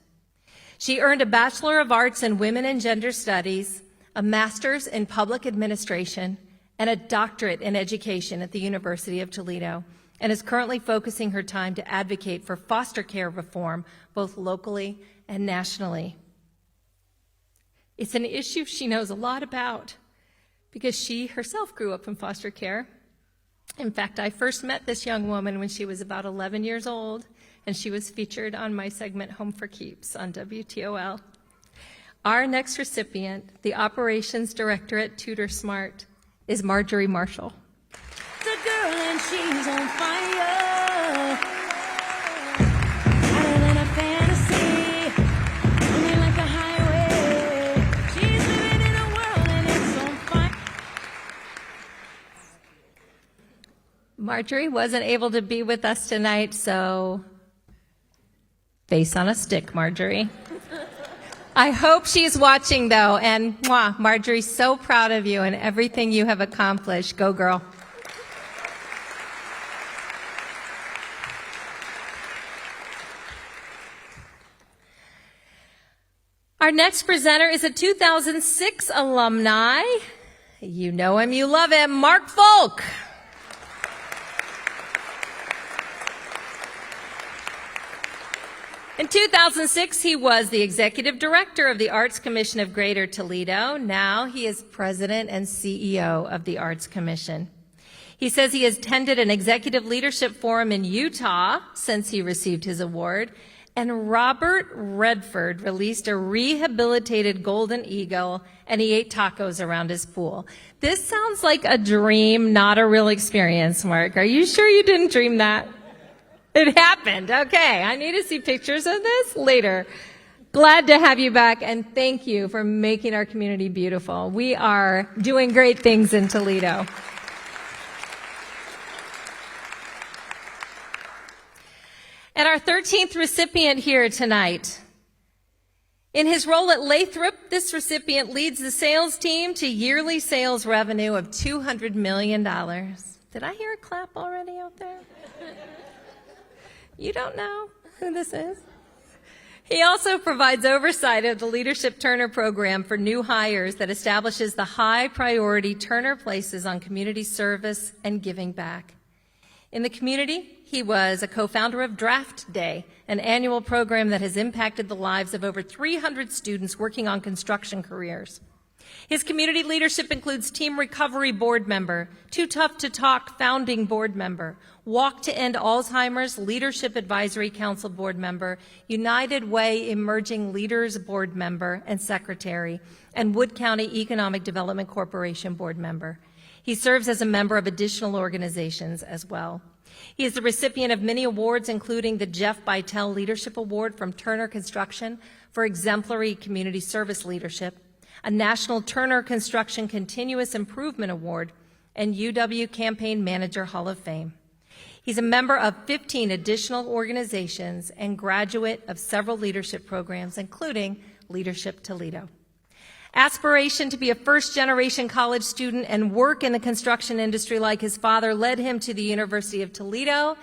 B: She earned a Bachelor of Arts in Women and Gender Studies, a Master's in Public Administration, and a doctorate in education at the University of Toledo, and is currently focusing her time to advocate for foster care reform, both locally and nationally. It's an issue she knows a lot about because she herself grew up in foster care. In fact, I first met this young woman when she was about 11 years old, and she was featured on my segment Home for Keeps on WTOL. Our next recipient, the Operations Director at Tutor Smart, is Marjorie Marshall.
E: The girl and she's on fire. Hotter than a fantasy. Running like a highway. She's living in a world and it's on fire.
B: Marjorie wasn't able to be with us tonight, so face on a stick, Marjorie. I hope she's watching, though, and Marjorie, so proud of you and everything you have accomplished. Go, girl. Our next presenter is a 2006 alumni. You know him, you love him, Mark Folk. In 2006, he was the executive director of the Arts Commission of Greater Toledo. Now he is president and CEO of the Arts Commission. He says he has attended an executive leadership forum in Utah since he received his award. And Robert Redford released a rehabilitated golden eagle, and he ate tacos around his pool. This sounds like a dream, not a real experience, Mark. Are you sure you didn't dream that? It happened. Okay, I need to see pictures of this later. Glad to have you back, and thank you for making our community beautiful. We are doing great things in Toledo. And our 13th recipient here tonight. In his role at Lathrop, this recipient leads the sales team to yearly sales revenue of $200 million. Did I hear a clap already out there? You don't know who this is? He also provides oversight of the Leadership Turner program for new hires that establishes the high-priority Turner places on community service and giving back. In the community, he was a co-founder of Draft Day, an annual program that has impacted the lives of over 300 students working on construction careers. His community leadership includes Team Recovery Board Member, Too Tough to Talk Founding Board Member, Walk to End Alzheimer's Leadership Advisory Council Board Member, United Way Emerging Leaders Board Member and Secretary, and Wood County Economic Development Corporation Board Member. He serves as a member of additional organizations as well. He is the recipient of many awards, including the Jeff Bytel Leadership Award from Turner Construction for exemplary community service leadership, a National Turner Construction Continuous Improvement Award, and UW Campaign Manager Hall of Fame. He's a member of 15 additional organizations and graduate of several leadership programs, including Leadership Toledo. Aspiration to be a first-generation college student and work in the construction industry like his father led him to the University of Toledo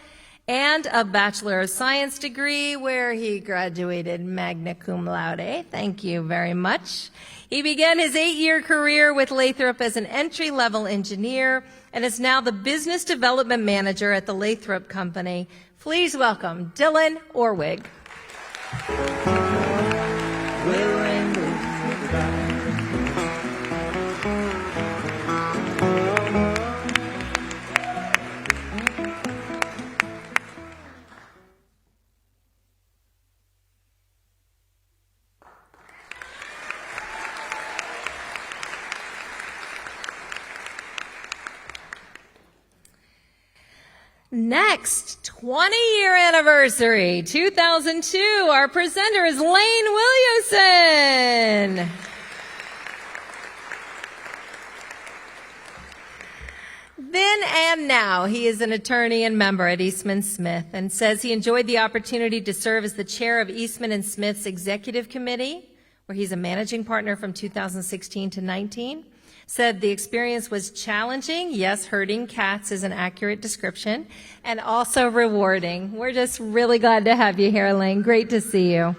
B: and a Bachelor of Science degree where he graduated magna cum laude. Thank you very much. He began his 8-year career with Lathrop as an entry-level engineer and is now the business development manager at the Lathrop Company. Please welcome Dylan Orwig. Next, 20-year anniversary, 2002. Our presenter is Lane Williamson. Then and now, he is an attorney and member at Eastman Smith and says he enjoyed the opportunity to serve as the chair of Eastman & Smith's executive committee, where he's a managing partner from 2016 to 19. Said the experience was challenging. Yes, herding cats is an accurate description, and also rewarding. We're just really glad to have you here, Elaine. Great to see you.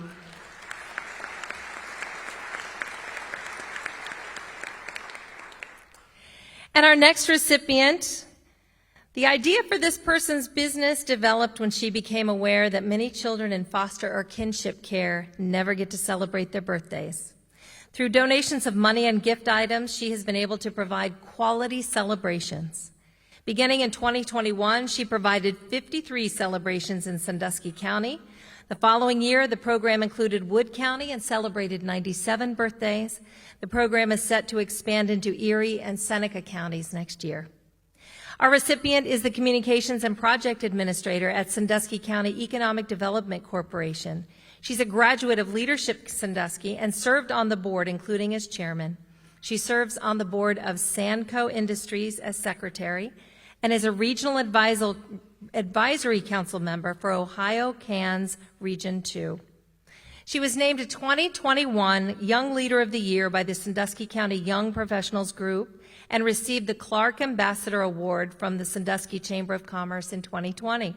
B: And our next recipient, the idea for this person's business developed when she became aware that many children in foster or kinship care never get to celebrate their birthdays. Through donations of money and gift items, she has been able to provide quality celebrations. Beginning in 2021, she provided 53 celebrations in Sandusky County. The following year, the program included Wood County and celebrated 97 birthdays. The program is set to expand into Erie and Seneca counties next year. Our recipient is the Communications and Project Administrator at Sandusky County Economic Development Corporation. She's a graduate of Leadership Sandusky and served on the board, including as chairman. She serves on the board of Sandco Industries as secretary and is a regional advisory council member for Ohio CANS Region 2. She was named a 2021 Young Leader of the Year by the Sandusky County Young Professionals Group and received the Clark Ambassador Award from the Sandusky Chamber of Commerce in 2020.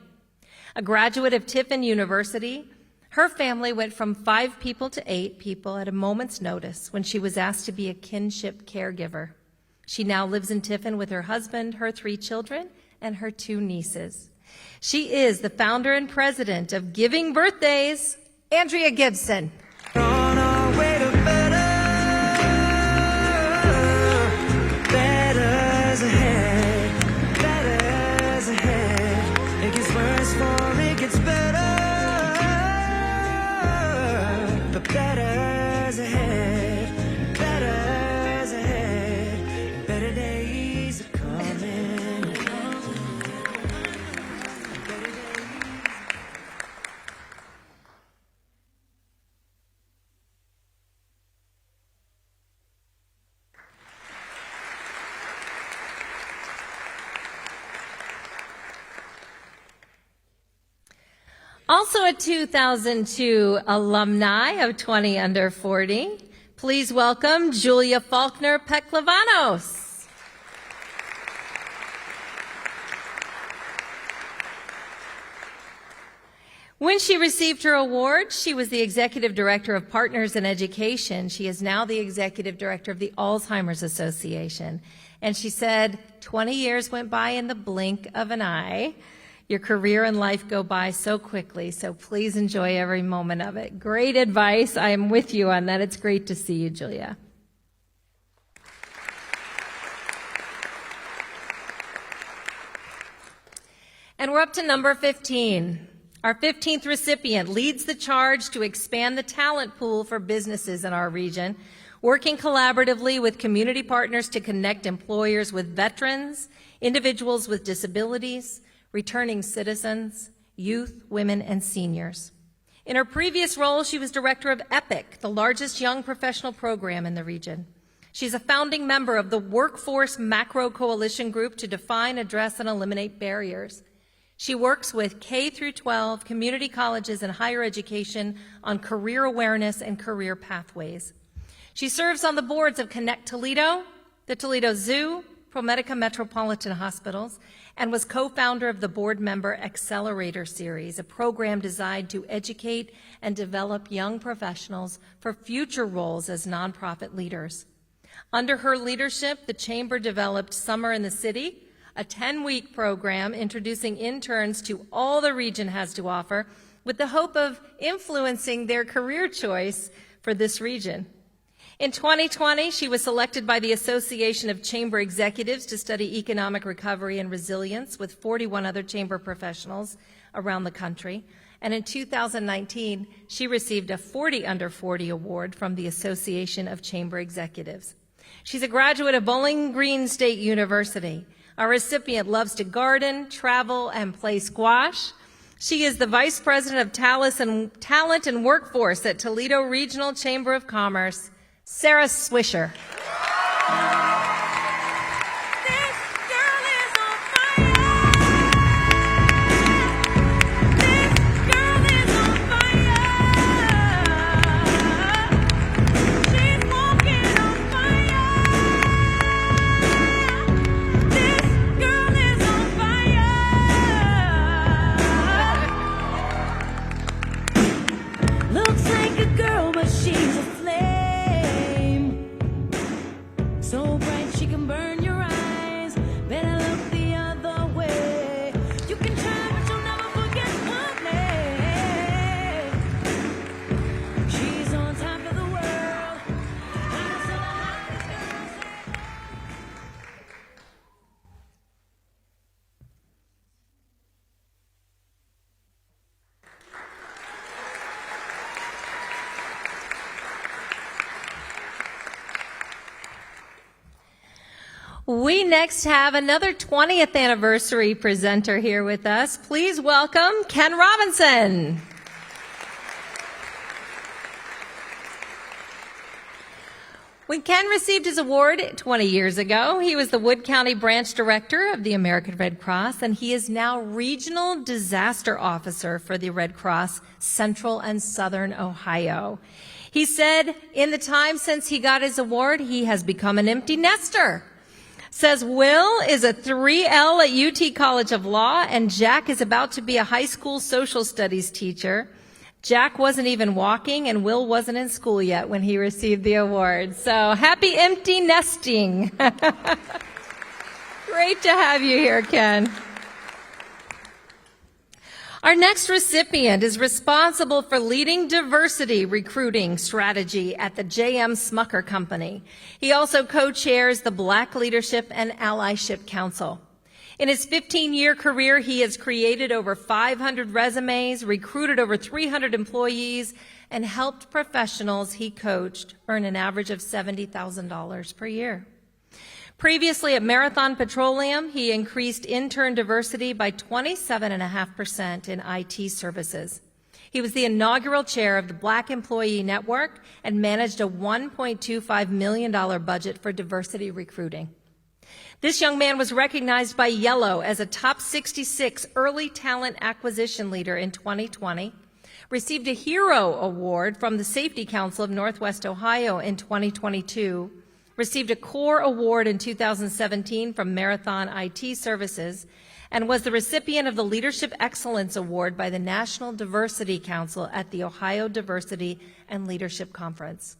B: A graduate of Tiffin University, her family went from 5 people to 8 people at a moment's notice when she was asked to be a kinship caregiver. She now lives in Tiffin with her husband, her 3 children, and her 2 nieces. She is the founder and president of Giving Birthdays, Andrea Gibson.
C: On our way to better's ahead, better's ahead. It gets worse before it gets better. The better's ahead, better's ahead. Better days are coming. Better days.
B: Also a 2002 alumni of 20 Under 40, please welcome Julia Faulkner Peclavanos. When she received her award, she was the executive director of Partners in Education. She is now the executive director of the Alzheimer's Association. And she said, 20 years went by in the blink of an eye. Your career and life go by so quickly, so please enjoy every moment of it. Great advice. I am with you on that. It's great to see you, Julia. And we're up to number 15. Our 15th recipient leads the charge to expand the talent pool for businesses in our region, working collaboratively with community partners to connect employers with veterans, individuals with disabilities, returning citizens, youth, women, and seniors. In her previous role, she was director of EPIC, the largest young professional program in the region. She's a founding member of the Workforce Macro Coalition Group to define, address, and eliminate barriers. She works with K through 12 community colleges and higher education on career awareness and career pathways. She serves on the boards of Connect Toledo, the Toledo Zoo, ProMedica Metropolitan Hospitals, and was co-founder of the board member Accelerator Series, a program designed to educate and develop young professionals for future roles as nonprofit leaders. Under her leadership, the Chamber developed Summer in the City, a 10-week program introducing interns to all the region has to offer with the hope of influencing their career choice for this region. In 2020, she was selected by the Association of Chamber Executives to study economic recovery and resilience with 41 other chamber professionals around the country. And in 2019, she received a 40 Under 40 award from the Association of Chamber Executives. She's a graduate of Bowling Green State University, Our recipient loves to garden, travel, and play squash. She is the Vice President of Talent and Workforce at Toledo Regional Chamber of Commerce, Sarah Swisher.
E: Looks like a girl, but she's a flame. So bright she can burn your eyes. Better look the other way. You can try, but you'll never forget her name. She's on top of the world. Hottest of the hottest girls.
B: We next have another 20th anniversary presenter here with us. Please welcome Ken Robinson. When Ken received his award 20 years ago, he was the Wood County Branch Director of the American Red Cross, and he is now Regional Disaster Officer for the Red Cross Central and Southern Ohio. He said in the time since he got his award, he has become an empty nester. Says Will is a 3L at UT College of Law, and Jack is about to be a high school social studies teacher. Jack wasn't even walking, and Will wasn't in school yet when he received the award. So happy empty nesting. Great to have you here, Ken. Our next recipient is responsible for leading diversity recruiting strategy at the J.M. Smucker Company. He also co-chairs the Black Leadership and Allyship Council. In his 15-year career, he has created over 500 resumes, recruited over 300 employees, and helped professionals he coached earn an average of $70,000 per year. Previously at Marathon Petroleum, he increased intern diversity by 27.5% in IT services. He was the inaugural chair of the Black Employee Network and managed a $1.25 million budget for diversity recruiting. This young man was recognized by Yellow as a top 66 early talent acquisition leader in 2020, received a Hero Award from the Safety Council of Northwest Ohio in 2022, received a Core Award in 2017 from Marathon IT Services, and was the recipient of the Leadership Excellence Award by the National Diversity Council at the Ohio Diversity and Leadership Conference.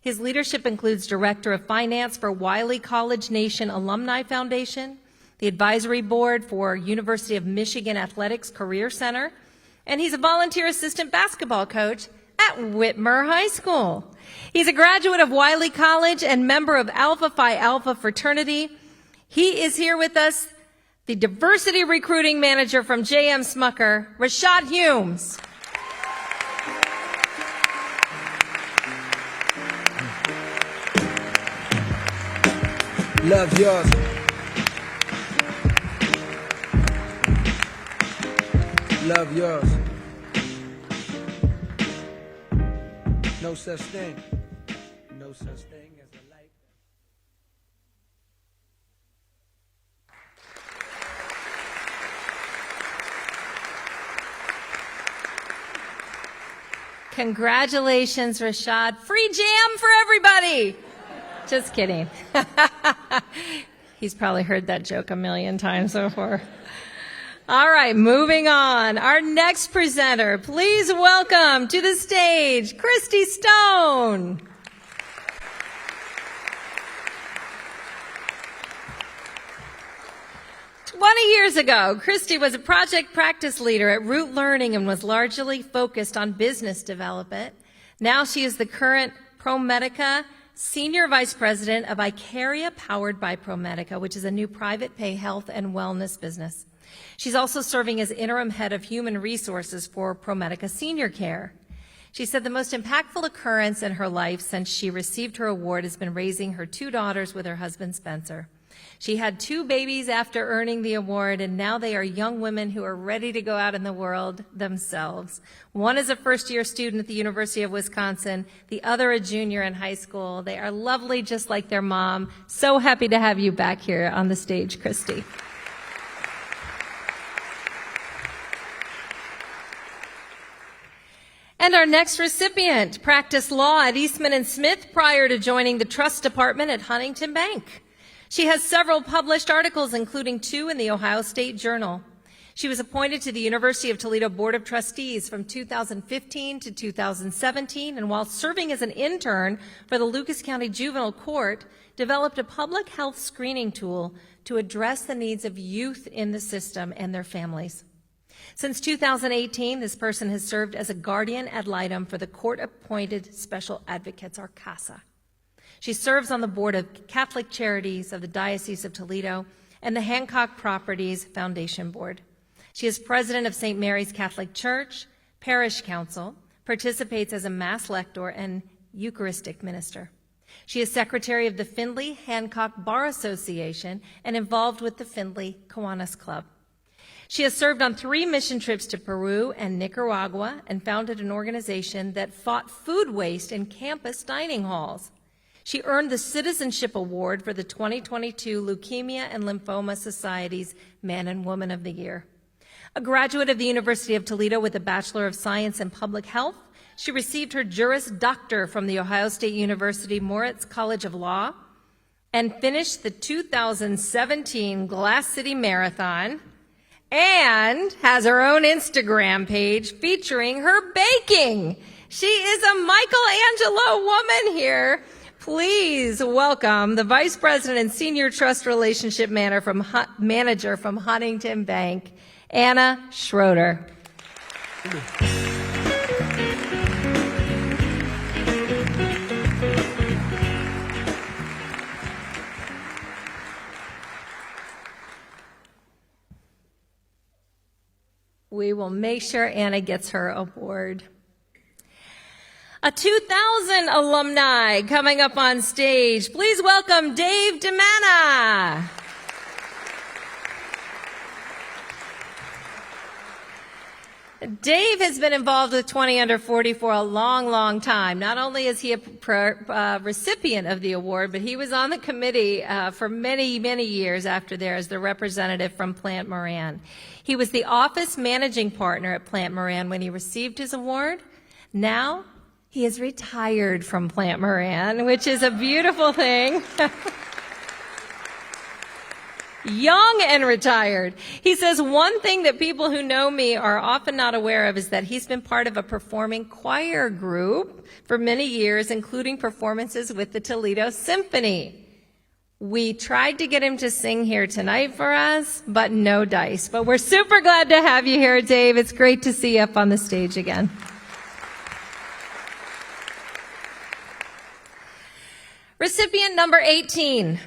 B: His leadership includes Director of Finance for Wiley College Nation Alumni Foundation, the Advisory Board for University of Michigan Athletics Career Center, and he's a volunteer assistant basketball coach at Whitmer High School. He's a graduate of Wiley College and member of Alpha Phi Alpha fraternity. He is here with us, the diversity recruiting manager from J.M. Smucker, Rashad Humes.
C: Love yours. Love yours. No such thing. No such thing as a life.
B: Congratulations, Rashad. Free jam for everybody. Just kidding. He's probably heard that joke a million times before. All right, moving on. Our next presenter, please welcome to the stage, Christy Stone. Years ago, Christy was a project practice leader at Root Learning and was largely focused on business development. Now she is the current ProMedica Senior Vice President of Icaria, powered by ProMedica, which is a new private pay health and wellness business. She's also serving as interim head of human resources for ProMedica Senior Care. She said the most impactful occurrence in her life since she received her award has been raising her two daughters with her husband, Spencer. She had 2 babies after earning the award, and now they are young women who are ready to go out in the world themselves. One is a first-year student at the University of Wisconsin, the other a junior in high school. They are lovely, just like their mom. So happy to have you back here on the stage, Christy. And our next recipient practiced law at Eastman and Smith prior to joining the trust department at Huntington Bank. She has several published articles, including 2 in the Ohio State Journal. She was appointed to the University of Toledo Board of Trustees from 2015 to 2017, and while serving as an intern for the Lucas County Juvenile Court, developed a public health screening tool to address the needs of youth in the system and their families. Since 2018, this person has served as a guardian ad litem for the court-appointed Special Advocates, or CASA. She serves on the board of Catholic Charities of the Diocese of Toledo and the Hancock Properties Foundation Board. She is president of St. Mary's Catholic Church, parish council, participates as a mass lector and Eucharistic minister. She is secretary of the Findlay Hancock Bar Association and involved with the Findlay Kiwanis Club. She has served on 3 mission trips to Peru and Nicaragua and founded an organization that fought food waste in campus dining halls. She earned the Citizenship Award for the 2022 Leukemia and Lymphoma Society's Man and Woman of the Year. A graduate of the University of Toledo with a Bachelor of Science in Public Health, she received her Juris Doctor from the Ohio State University Moritz College of Law and finished the 2017 Glass City Marathon and has her own Instagram page featuring her baking. She is a Michelangelo woman here. Please welcome the Vice President and Senior Trust Relationship Manager from Huntington Bank, Anna Schroeder. We will make sure Anna gets her award. A 2000 alumni coming up on stage. Please welcome Dave DeManna. Dave has been involved with 20 Under 40 for a long, long time. Not only is he a recipient of the award, but he was on the committee for many, many years after there as the representative from Plant Moran. He was the office managing partner at Plant Moran when he received his award. Now, he is retired from Plant Moran, which is a beautiful thing. Young and retired. He says, one thing that people who know me are often not aware of is that he's been part of a performing choir group for many years, including performances with the Toledo Symphony. We tried to get him to sing here tonight for us, but no dice. But we're super glad to have you here, Dave. It's great to see you up on the stage again. Recipient number 18.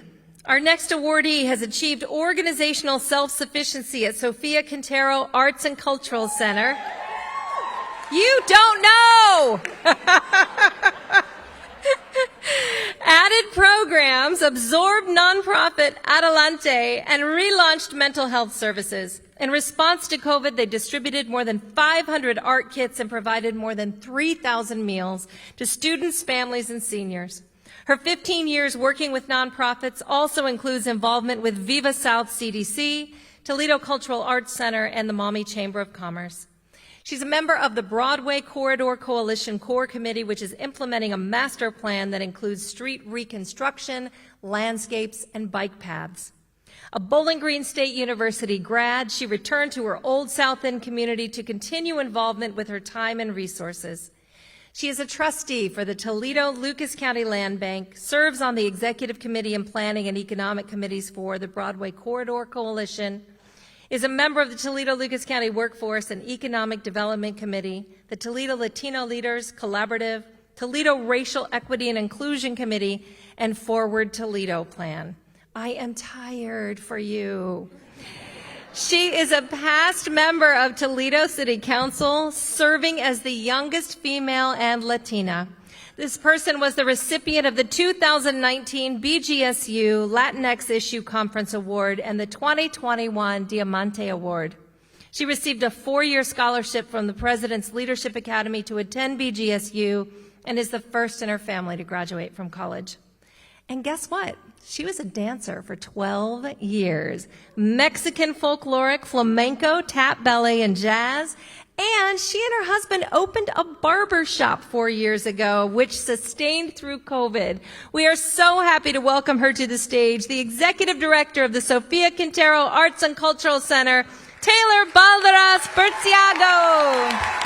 B: Our next awardee has achieved organizational self-sufficiency at Sophia Quintero Arts and Cultural Center. You don't know! Added programs, absorbed nonprofit Adelante, and relaunched mental health services. In response to COVID, they distributed more than 500 art kits and provided more than 3,000 meals to students, families, and seniors. Her 15 years working with nonprofits also includes involvement with Viva South CDC, Toledo Cultural Arts Center, and the Maumee Chamber of Commerce. She's a member of the Broadway Corridor Coalition Core Committee, which is implementing a master plan that includes street reconstruction, landscapes, and bike paths. A Bowling Green State University grad, she returned to her old South End community to continue involvement with her time and resources. She is a trustee for the Toledo Lucas County Land Bank, serves on the Executive Committee and Planning and Economic Committees for the Broadway Corridor Coalition, is a member of the Toledo Lucas County Workforce and Economic Development Committee, the Toledo Latino Leaders Collaborative, Toledo Racial Equity and Inclusion Committee, and Forward Toledo Plan. I am tired for you. She is a past member of Toledo City Council, serving as the youngest female and Latina. This person was the recipient of the 2019 BGSU Latinx Issue Conference Award and the 2021 Diamante Award. She received a 4-year scholarship from the President's Leadership Academy to attend BGSU and is the first in her family to graduate from college. And guess what? She was a dancer for 12 years. Mexican folkloric, flamenco, tap, ballet, and jazz. And she and her husband opened a barber shop 4 years ago, which sustained through COVID. We are so happy to welcome her to the stage, the Executive Director of the Sofia Quintero Arts and Cultural Center, Taylor Balderas Berciago.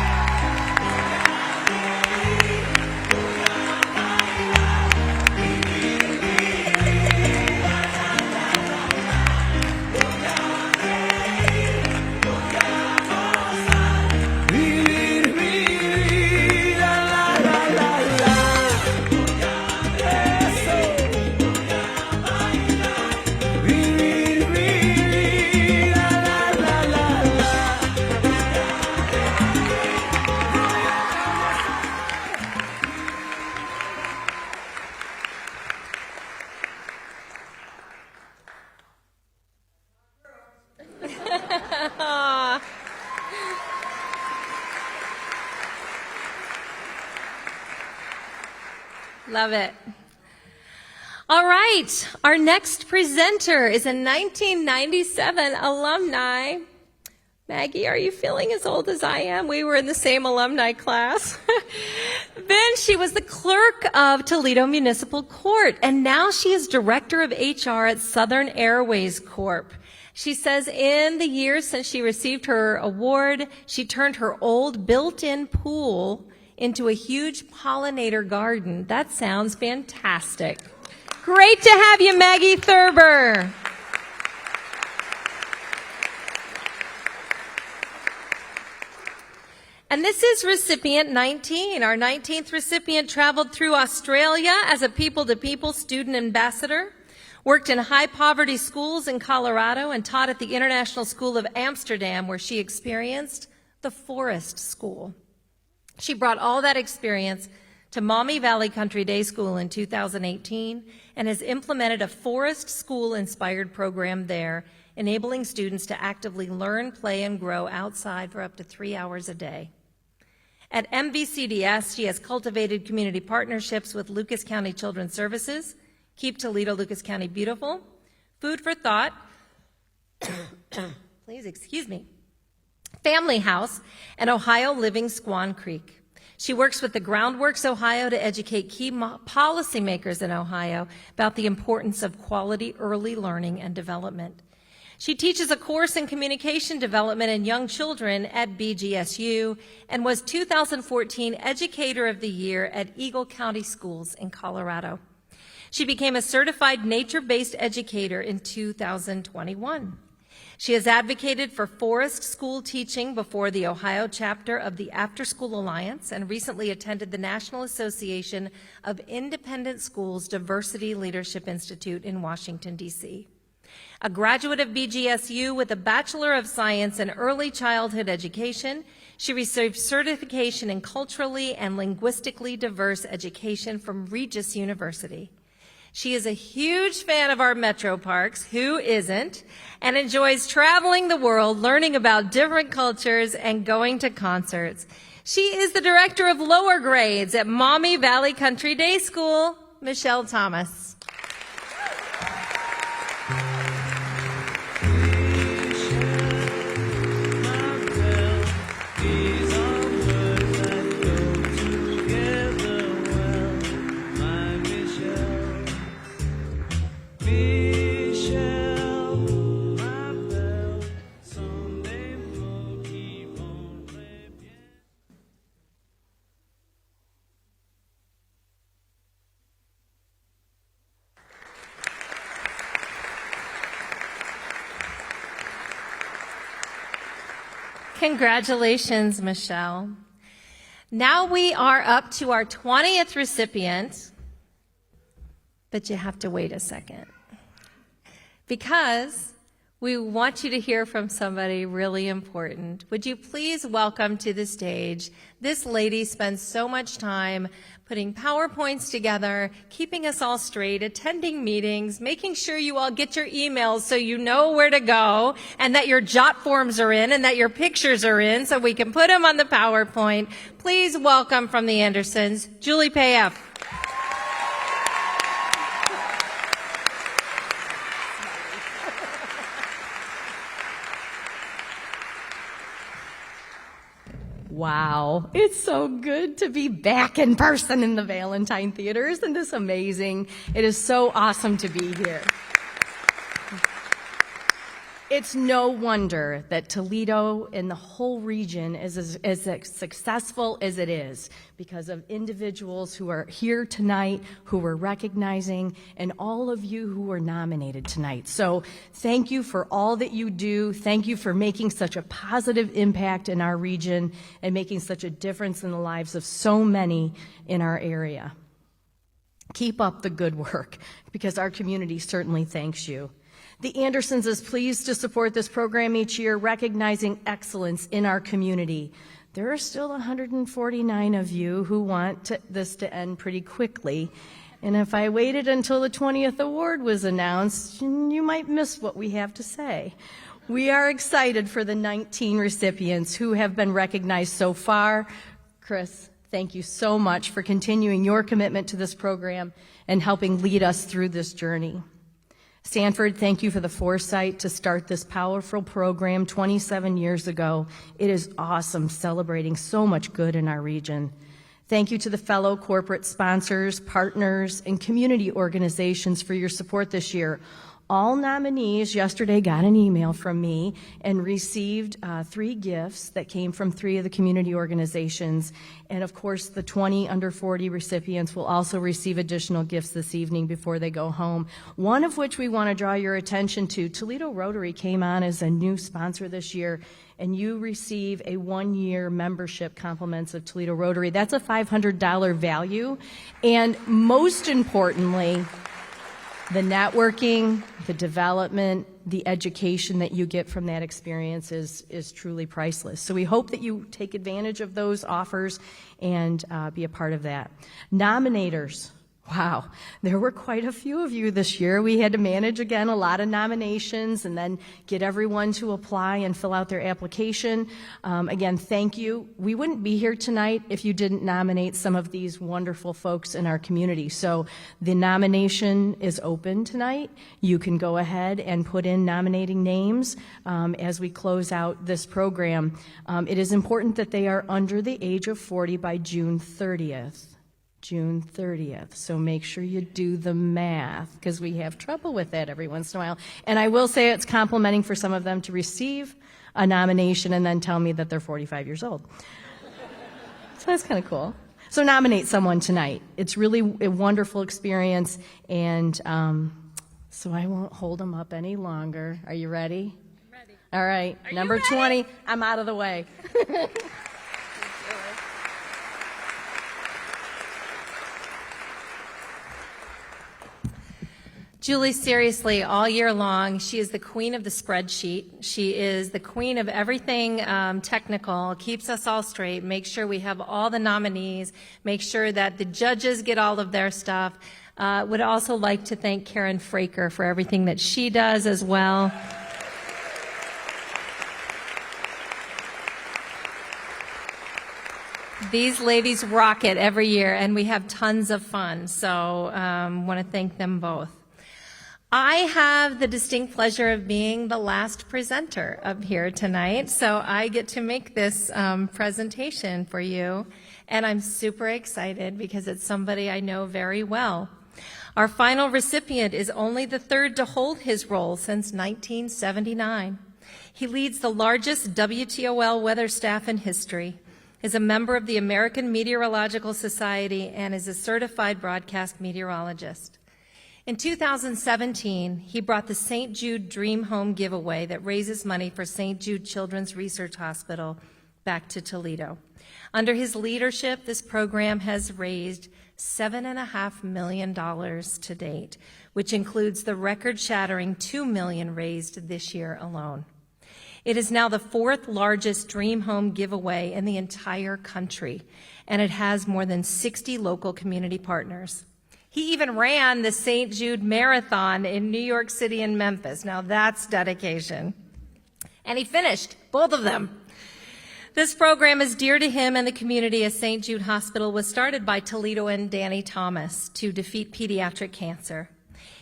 B: Love it. All right, our next presenter is a 1997 alumni. Maggie, are you feeling as old as I am? We were in the same alumni class. Then she was the clerk of Toledo Municipal Court, and now she is director of HR at Southern Airways Corp. She says in the years since she received her award, she turned her old built-in pool into a huge pollinator garden. That sounds fantastic. Great to have you, Maggie Thurber. And this is recipient 19. Our 19th recipient traveled through Australia as a people-to-people student ambassador, worked in high-poverty schools in Colorado, and taught at the International School of Amsterdam, where she experienced the Forest School. She brought all that experience to Maumee Valley Country Day School in 2018 and has implemented a Forest School-inspired program there, enabling students to actively learn, play, and grow outside for up to 3 hours a day. At MVCDS, she has cultivated community partnerships with Lucas County Children's Services, Keep Toledo Lucas County Beautiful, Food for Thought, please excuse me, Family House, and Ohio Living Squaw Creek. She works with the Groundworks Ohio to educate key policymakers in Ohio about the importance of quality early learning and development. She teaches a course in communication development in young children at BGSU and was 2014 Educator of the Year at Eagle County Schools in Colorado. She became a certified nature-based educator in 2021. She has advocated for forest school teaching before the Ohio chapter of the After School Alliance and recently attended the National Association of Independent Schools Diversity Leadership Institute in Washington, D.C. A graduate of BGSU with a Bachelor of Science in Early Childhood Education, she received certification in culturally and linguistically diverse education from Regis University. She is a huge fan of our metro parks, who isn't, and enjoys traveling the world, learning about different cultures, and going to concerts. She is the director of lower grades at Maumee Valley Country Day School, Michelle Thomas. Congratulations, Michelle. Now we are up to our 20th recipient, but you have to wait a second because We want you to hear from somebody really important. Would you please welcome to the stage, this lady spends so much time putting PowerPoints together, keeping us all straight, attending meetings, making sure you all get your emails so you know where to go, and that your jot forms are in, and that your pictures are in, so we can put them on the PowerPoint. Please welcome from the Andersons, Julie Payef.
F: Wow, it's so good to be back in person in the Valentine Theater. Isn't this amazing? It is so awesome to be here. It's no wonder that Toledo and the whole region is as successful as it is because of individuals who are here tonight, who we're recognizing, and all of you who were nominated tonight. So thank you for all that you do. Thank you for making such a positive impact in our region and making such a difference in the lives of so many in our area. Keep up the good work because our community certainly thanks you. The Andersons is pleased to support this program each year, recognizing excellence in our community. There are still 149 of you who want this to end pretty quickly. And if I waited until the 20th award was announced, you might miss what we have to say. We are excited for the 19 recipients who have been recognized so far. Chris, thank you so much for continuing your commitment to this program and helping lead us through this journey. Sanford, thank you for the foresight to start this powerful program 27 years ago. It is awesome celebrating so much good in our region. Thank you to the fellow corporate sponsors, partners, and community organizations for your support this year. All nominees yesterday got an email from me and received 3 gifts that came from 3 of the community organizations. And of course, the 20 under 40 recipients will also receive additional gifts this evening before they go home. One of which we want to draw your attention to. Toledo Rotary came on as a new sponsor this year, and you receive a 1-year membership compliments of Toledo Rotary. That's a $500 value. And most importantly, the networking, the development, the education that you get from that experience is truly priceless. So we hope that you take advantage of those offers and be a part of that. Nominators. Wow, there were quite a few of you this year. We had to manage, again, a lot of nominations and then get everyone to apply and fill out their application. Again, thank you. We wouldn't be here tonight if you didn't nominate some of these wonderful folks in our community. So the nomination is open tonight. You can go ahead and put in nominating names as we close out this program. It is important that they are under the age of 40 by June 30th. June 30th. So make sure you do the math because we have trouble with that every once in a while. And I will say it's complimenting for some of them to receive a nomination and then tell me that they're 45 years old. So that's kind of cool. So nominate someone tonight. It's really a wonderful experience. And so I won't hold them up any longer. Are you ready? I'm ready. All right. Number 20. I'm out of the way.
B: Julie, seriously, all year long, she is the queen of the spreadsheet. She is the queen of everything technical, keeps us all straight, makes sure we have all the nominees, makes sure that the judges get all of their stuff. Would also like to thank Karen Fraker for everything that she does as well. These ladies rock it every year, and we have tons of fun, so want to thank them both. I have the distinct pleasure of being the last presenter up here tonight, so I get to make this presentation for you, and I'm super excited because it's somebody I know very well. Our final recipient is only the 3rd to hold his role since 1979. He leads the largest WTOL weather staff in history, is a member of the American Meteorological Society, and is a certified broadcast meteorologist. In 2017, he brought the St. Jude Dream Home giveaway that raises money for St. Jude Children's Research Hospital back to Toledo. Under his leadership, this program has raised $7.5 million to date, which includes the record-shattering $2 million raised this year alone. It is now the fourth largest Dream Home giveaway in the entire country, and it has more than 60 local community partners. He even ran the St. Jude Marathon in New York City and Memphis. Now that's dedication. And he finished both of them. This program is dear to him and the community, as St. Jude Hospital was started by Toledo and Danny Thomas to defeat pediatric cancer.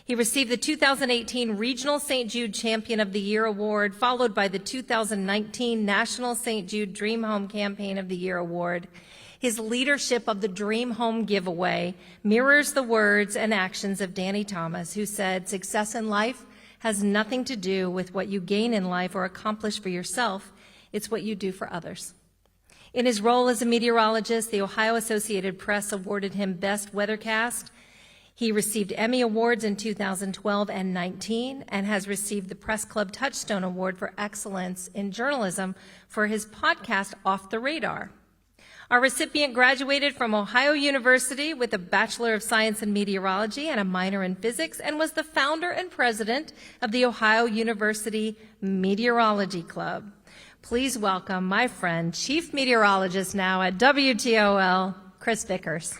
B: He received the 2018 Regional St. Jude Champion of the Year Award, followed by the 2019 National St. Jude Dream Home Campaign of the Year Award. His leadership of the Dream Home giveaway mirrors the words and actions of Danny Thomas, who said, "Success in life has nothing to do with what you gain in life or accomplish for yourself. It's what you do for others." In his role as a meteorologist, the Ohio Associated Press awarded him Best Weathercast. He received Emmy Awards in 2012 and 19 and has received the Press Club Touchstone Award for Excellence in Journalism for his podcast, Off the Radar. Our recipient graduated from Ohio University with a Bachelor of Science in Meteorology and a minor in Physics, and was the founder and president of the Ohio University Meteorology Club. Please welcome my friend, Chief Meteorologist now at WTOL, Chris Vickers.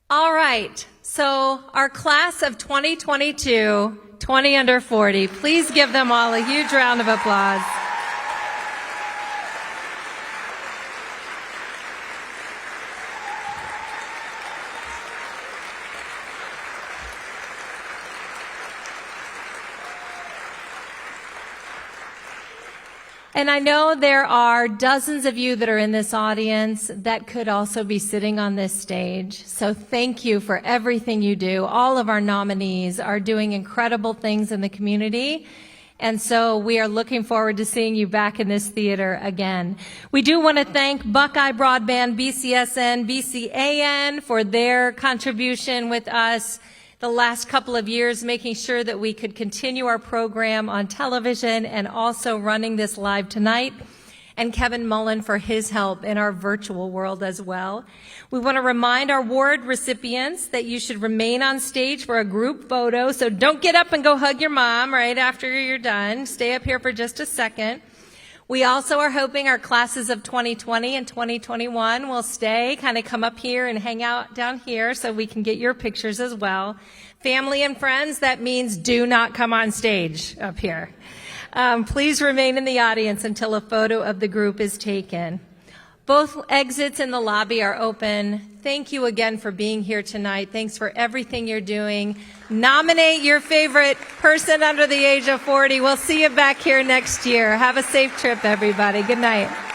B: All right, so our class of 2022, 20 under 40, please give them all a huge round of applause. And I know there are dozens of you that are in this audience that could also be sitting on this stage. So thank you for everything you do. All of our nominees are doing incredible things in the community. And so we are looking forward to seeing you back in this theater again. We do want to thank Buckeye Broadband, BCSN, BCAN for their contribution with us the last couple of years, making sure that we could continue our program on television and also running this live tonight, and Kevin Mullen for his help in our virtual world as well. We want to remind our award recipients that you should remain on stage for a group photo, so don't get up and go hug your mom right after you're done. Stay up here for just a second. We also are hoping our classes of 2020 and 2021 will stay, kind of come up here and hang out down here so we can get your pictures as well. Family and friends, that means do not come on stage up here. Please remain in the audience until a photo of the group is taken. Both exits in the lobby are open. Thank you again for being here tonight. Thanks for everything you're doing. Nominate your favorite person under the age of 40. We'll see you back here next year. Have a safe trip, everybody. Good night.